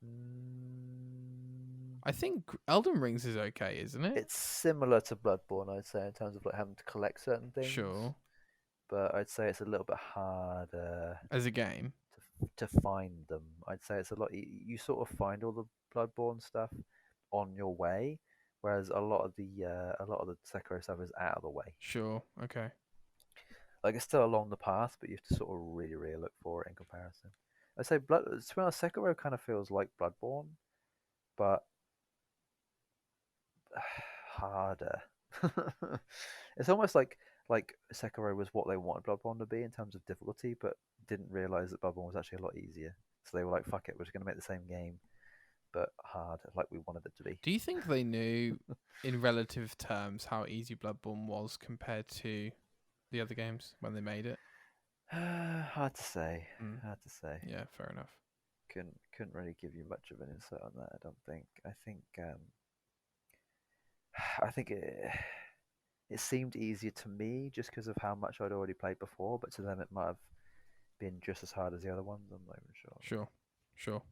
[SPEAKER 1] Mm,
[SPEAKER 2] I think Elden Rings is okay, isn't it?
[SPEAKER 1] it's similar to Bloodborne, I'd say, in terms of like having to collect certain things,
[SPEAKER 2] Sure.
[SPEAKER 1] but I'd say it's a little bit harder
[SPEAKER 2] As a game.
[SPEAKER 1] to find them. I'd say it's a lot. You sort of find all the Bloodborne stuff on your way, whereas a lot of the Sekiro stuff is out of the way.
[SPEAKER 2] Sure. Okay.
[SPEAKER 1] like it's still along the path, but you have to sort of really, really look for it in comparison. I say Blood. To be honest, Sekiro kind of feels like Bloodborne, but harder. It's almost like Sekiro was what they wanted Bloodborne to be in terms of difficulty, but didn't realize that Bloodborne was actually a lot easier. So they were like, "Fuck it, we're just gonna make the same game, but hard, like we wanted it to be."
[SPEAKER 2] Do you think they knew, in relative terms, how easy Bloodborne was compared to the other games when they made it?
[SPEAKER 1] Hard to say.
[SPEAKER 2] Mm.
[SPEAKER 1] Hard to say.
[SPEAKER 2] Yeah, fair enough.
[SPEAKER 1] Couldn't really give you much of an insight on that. I don't think. I think it seemed easier to me just because of how much I'd already played before, but to them it might have been just as hard as the other ones. I'm not even sure.
[SPEAKER 2] Sure.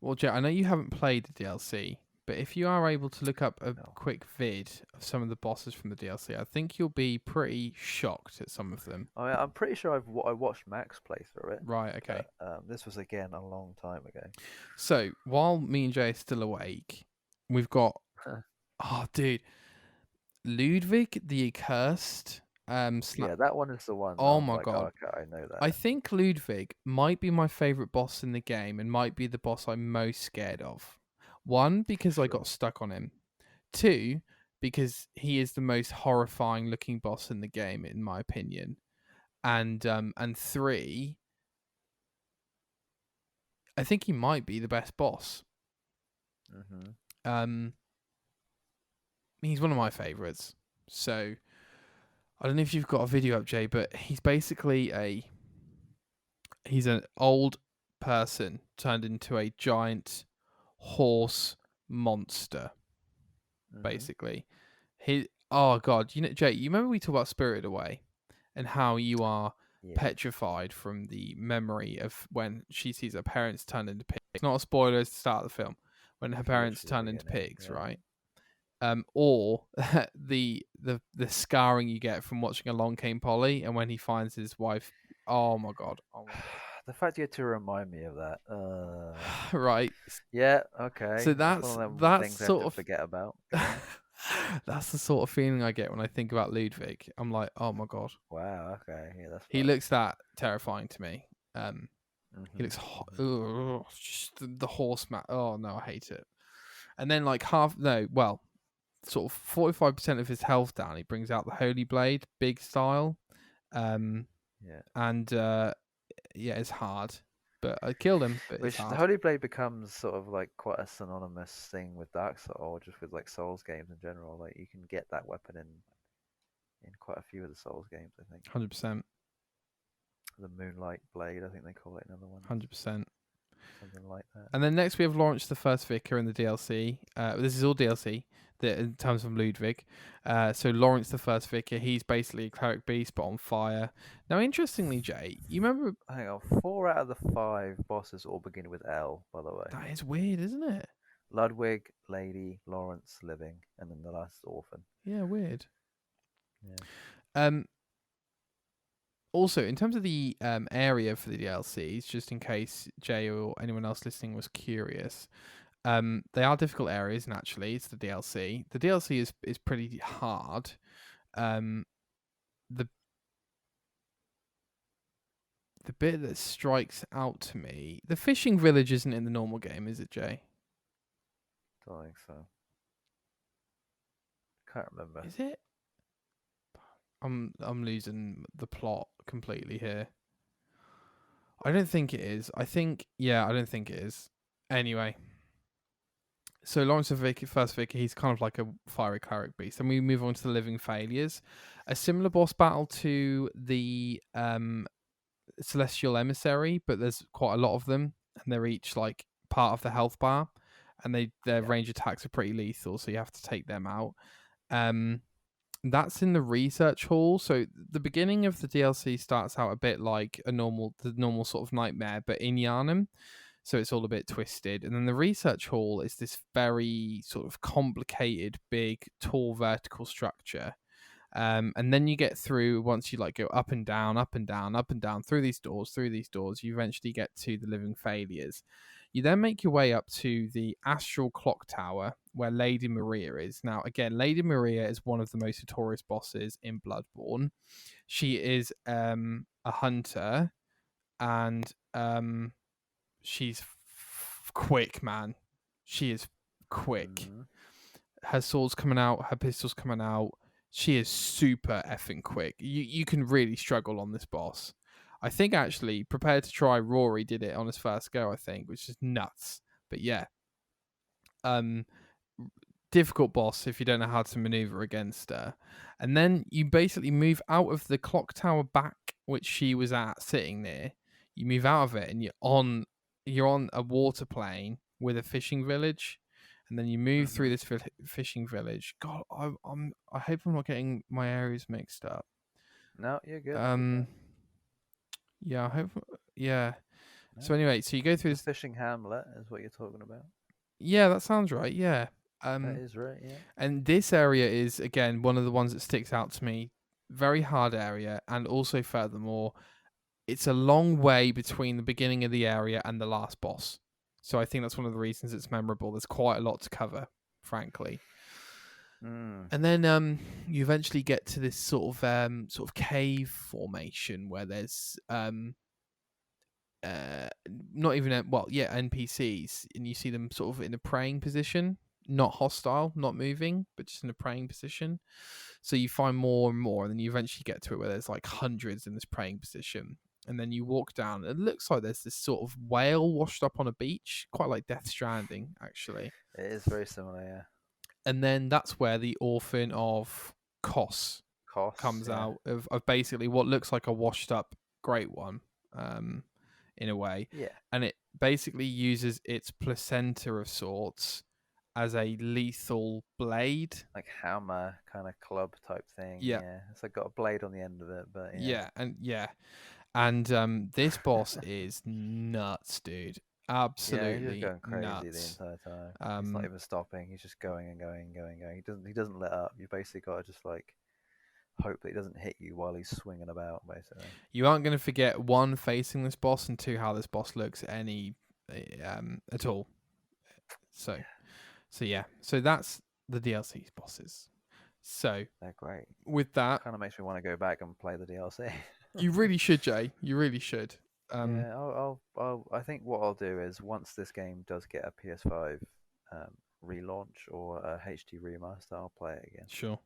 [SPEAKER 2] Well, Jet, I know you haven't played the DLC, but if you are able to look up a
[SPEAKER 1] No.
[SPEAKER 2] quick vid of some of the bosses from the DLC, I think you'll be pretty shocked at some of them.
[SPEAKER 1] I'm pretty sure I watched Max play through it.
[SPEAKER 2] Right, okay.
[SPEAKER 1] But, this was again a long time ago.
[SPEAKER 2] So, while me and Jay are still awake, we've got... oh, dude. Ludwig the Accursed.
[SPEAKER 1] Yeah, that one is the one.
[SPEAKER 2] Oh
[SPEAKER 1] I'm
[SPEAKER 2] my
[SPEAKER 1] like,
[SPEAKER 2] god.
[SPEAKER 1] okay, I know that.
[SPEAKER 2] I think Ludwig might be my favourite boss in the game and might be the boss I'm most scared of. One, because I
[SPEAKER 1] Sure.
[SPEAKER 2] got stuck on him. Two, because he is the most horrifying looking boss in the game, in my opinion. And three, I think he might be the best boss.
[SPEAKER 1] Mm-hmm.
[SPEAKER 2] He's one of my favourites. So I don't know if you've got a video up, Jay, but he's basically he's an old person turned into a giant horse monster.
[SPEAKER 1] Mm-hmm.
[SPEAKER 2] Basically, oh god, Jay, you remember we talked about Spirited Away and how you are petrified from the memory of when she sees her parents turn into pigs. It's not a spoiler, it's the start of the film when her parents turn into pigs, right? Or the scarring you get from watching Along Came Polly and when he finds his wife. Oh my god.
[SPEAKER 1] The fact you had to remind me of that.
[SPEAKER 2] Right.
[SPEAKER 1] Yeah. Okay.
[SPEAKER 2] So that's
[SPEAKER 1] one of them things
[SPEAKER 2] sort
[SPEAKER 1] I have
[SPEAKER 2] of
[SPEAKER 1] to forget about.
[SPEAKER 2] that's the sort of feeling I get when I think about Ludwig. I'm like, oh my god.
[SPEAKER 1] Wow. Okay. Yeah, that's.
[SPEAKER 2] He
[SPEAKER 1] fun.
[SPEAKER 2] looks that terrifying to me. He looks
[SPEAKER 1] Mm-hmm.
[SPEAKER 2] just the horse Oh no, I hate it. And then like sort of 45% of his health down. He brings out the Holy Blade, big style.
[SPEAKER 1] Yeah.
[SPEAKER 2] And yeah, it's hard. But I killed him. But
[SPEAKER 1] Which
[SPEAKER 2] it's hard.
[SPEAKER 1] the Holy Blade becomes sort of like quite a synonymous thing with Dark Souls, or just with like Souls games in general. Like you can get that weapon in quite a few of the Souls games, I think.
[SPEAKER 2] 100%.
[SPEAKER 1] The Moonlight Blade, I think they call it another one.
[SPEAKER 2] 100%.
[SPEAKER 1] Something like that.
[SPEAKER 2] And then next we have Lawrence the First Vicar in the DLC. This is all DLC in terms of Ludwig. So Lawrence the First Vicar, he's basically a cleric beast but on fire. Now, interestingly, Jay, you remember?
[SPEAKER 1] Hang on, 4 out of the 5 bosses all begin with L, by the way.
[SPEAKER 2] That is weird, isn't it?
[SPEAKER 1] Ludwig, Lady, Lawrence, Living, and then the last Orphan.
[SPEAKER 2] Yeah, weird.
[SPEAKER 1] Yeah.
[SPEAKER 2] Also, in terms of the area for the DLCs, just in case Jay or anyone else listening was curious, they are difficult areas, naturally. It's the DLC. The DLC is pretty hard. The bit that strikes out to me, the fishing village isn't in the normal game, is it, Jay?
[SPEAKER 1] Don't think so. Can't remember.
[SPEAKER 2] Is it? I'm losing the plot completely here. I don't think it is. I don't think it is. Anyway. So Lawrence of First Vicar, he's kind of like a fiery cleric beast. And we move on to the Living Failures. A similar boss battle to the Celestial Emissary, but there's quite a lot of them. And they're each like part of the health bar. And their range attacks are pretty lethal, so you have to take them out. That's in the research hall. So the beginning of the DLC starts out a bit like the normal sort of nightmare, but in Yharnam. So it's all a bit twisted. And then the research hall is this very sort of complicated, big, tall, vertical structure. And then you get through, once you like go up and down, up and down, up and down, through these doors, you eventually get to the Living Failures. You then make your way up to the Astral Clock Tower, where Lady Maria is. Now, again, Lady Maria is one of the most notorious bosses in Bloodborne. She is a hunter, and she's quick, man. She is quick.
[SPEAKER 1] Mm-hmm.
[SPEAKER 2] Her sword's coming out, her pistol's coming out. She is super effing quick. You can really struggle on this boss. I think actually Prepared to Try Rory did it on his first go, I think, which is nuts. But yeah. Difficult boss if you don't know how to maneuver against her. And then you basically move out of the clock tower back, which she was at sitting near. You move out of it and you're on a water plane with a fishing village. And then you move through this fishing village. God, I hope I'm not getting my areas mixed up.
[SPEAKER 1] No, you're good.
[SPEAKER 2] Yeah, I hope. Yeah. No. So anyway, so you go through this
[SPEAKER 1] fishing hamlet is what you're talking about.
[SPEAKER 2] Yeah, that sounds right. Yeah.
[SPEAKER 1] That is right. Yeah.
[SPEAKER 2] And this area is again one of the ones that sticks out to me. Very hard area, and also furthermore, it's a long way between the beginning of the area and the last boss. So I think that's one of the reasons it's memorable. There's quite a lot to cover, frankly. And then you eventually get to this sort of cave formation where there's not even NPCs, and you see them sort of in a praying position, not hostile, not moving, but just in a praying position. So you find more and more, and then you eventually get to it where there's like hundreds in this praying position. And then you walk down, and it looks like there's this sort of whale washed up on a beach, quite like Death Stranding, actually.
[SPEAKER 1] It is very similar, yeah.
[SPEAKER 2] And then that's where the Orphan of Kos comes out of basically what looks like a washed up Great One, in a way.
[SPEAKER 1] Yeah.
[SPEAKER 2] And it basically uses its placenta of sorts as a lethal blade,
[SPEAKER 1] like hammer kind of club type thing. Yeah, it's like got a blade on the end of it, but
[SPEAKER 2] and this boss is nuts, dude. Absolutely,
[SPEAKER 1] he's just going crazy
[SPEAKER 2] nuts.
[SPEAKER 1] the entire time. He's not even stopping. He's just going and going and going and going. He doesn't let up. You basically got to just like hope that he doesn't hit you while he's swinging about. Basically,
[SPEAKER 2] you aren't going to forget, one, facing this boss, and two, how this boss looks at all. So that's the DLC's bosses. So
[SPEAKER 1] they're great.
[SPEAKER 2] With that,
[SPEAKER 1] kind of makes me want to go back and play the DLC.
[SPEAKER 2] You really should, Jay. You really should.
[SPEAKER 1] I think what I'll do is, once this game does get a PS5 relaunch or a HD remaster, I'll play it again.
[SPEAKER 2] Sure.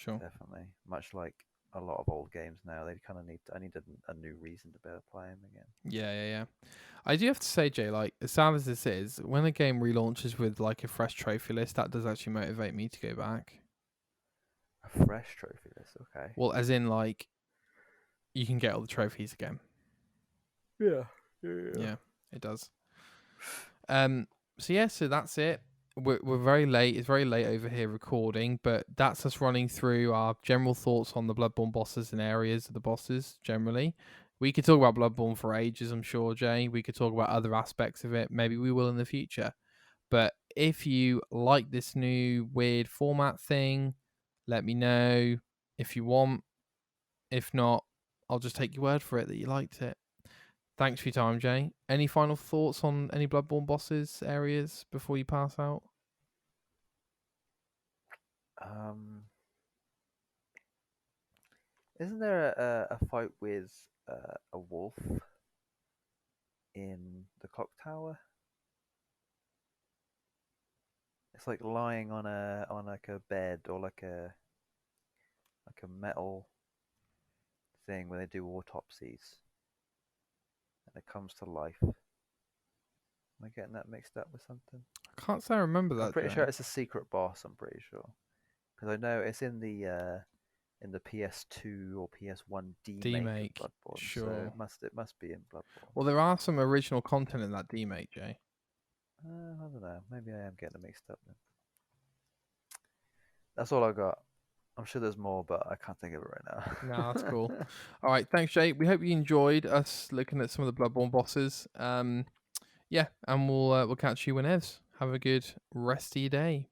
[SPEAKER 1] Definitely. Much like a lot of old games now, they kind of need a new reason to be able to play them again.
[SPEAKER 2] Yeah. I do have to say, Jay, like, as sad as this is, when a game relaunches with like a fresh trophy list, that does actually motivate me to go back.
[SPEAKER 1] A fresh trophy list, okay.
[SPEAKER 2] Well, as in, like, you can get all the trophies again.
[SPEAKER 1] Yeah,
[SPEAKER 2] it does. So that's it. We're very late. It's very late over here recording, but that's us running through our general thoughts on the Bloodborne bosses and areas of the bosses generally. We could talk about Bloodborne for ages, I'm sure, Jay. We could talk about other aspects of it. Maybe we will in the future. But if you like this new weird format thing, let me know if you want. If not, I'll just take your word for it that you liked it. Thanks for your time, Jay. Any final thoughts on any Bloodborne bosses areas before you pass out?
[SPEAKER 1] Isn't there a fight with a wolf in the clock tower? It's like lying on like a bed or like a metal thing where they do autopsies, and it comes to life. Am I getting that mixed up with something?
[SPEAKER 2] I can't say I remember that.
[SPEAKER 1] I'm pretty sure it's a secret boss. I'm pretty sure, because I know it's in the PS2 or PS1 demake of Bloodborne.
[SPEAKER 2] Sure.
[SPEAKER 1] So it must be in Bloodborne.
[SPEAKER 2] Well, there are some original content in that demake, Jay.
[SPEAKER 1] I don't know. Maybe I am getting them mixed up then. That's all I got. I'm sure there's more, but I can't think of it right
[SPEAKER 2] now. No, that's cool. All right, thanks, Jay. We hope you enjoyed us looking at some of the Bloodborne bosses. And we'll catch you whenever. Have a good rest of your day.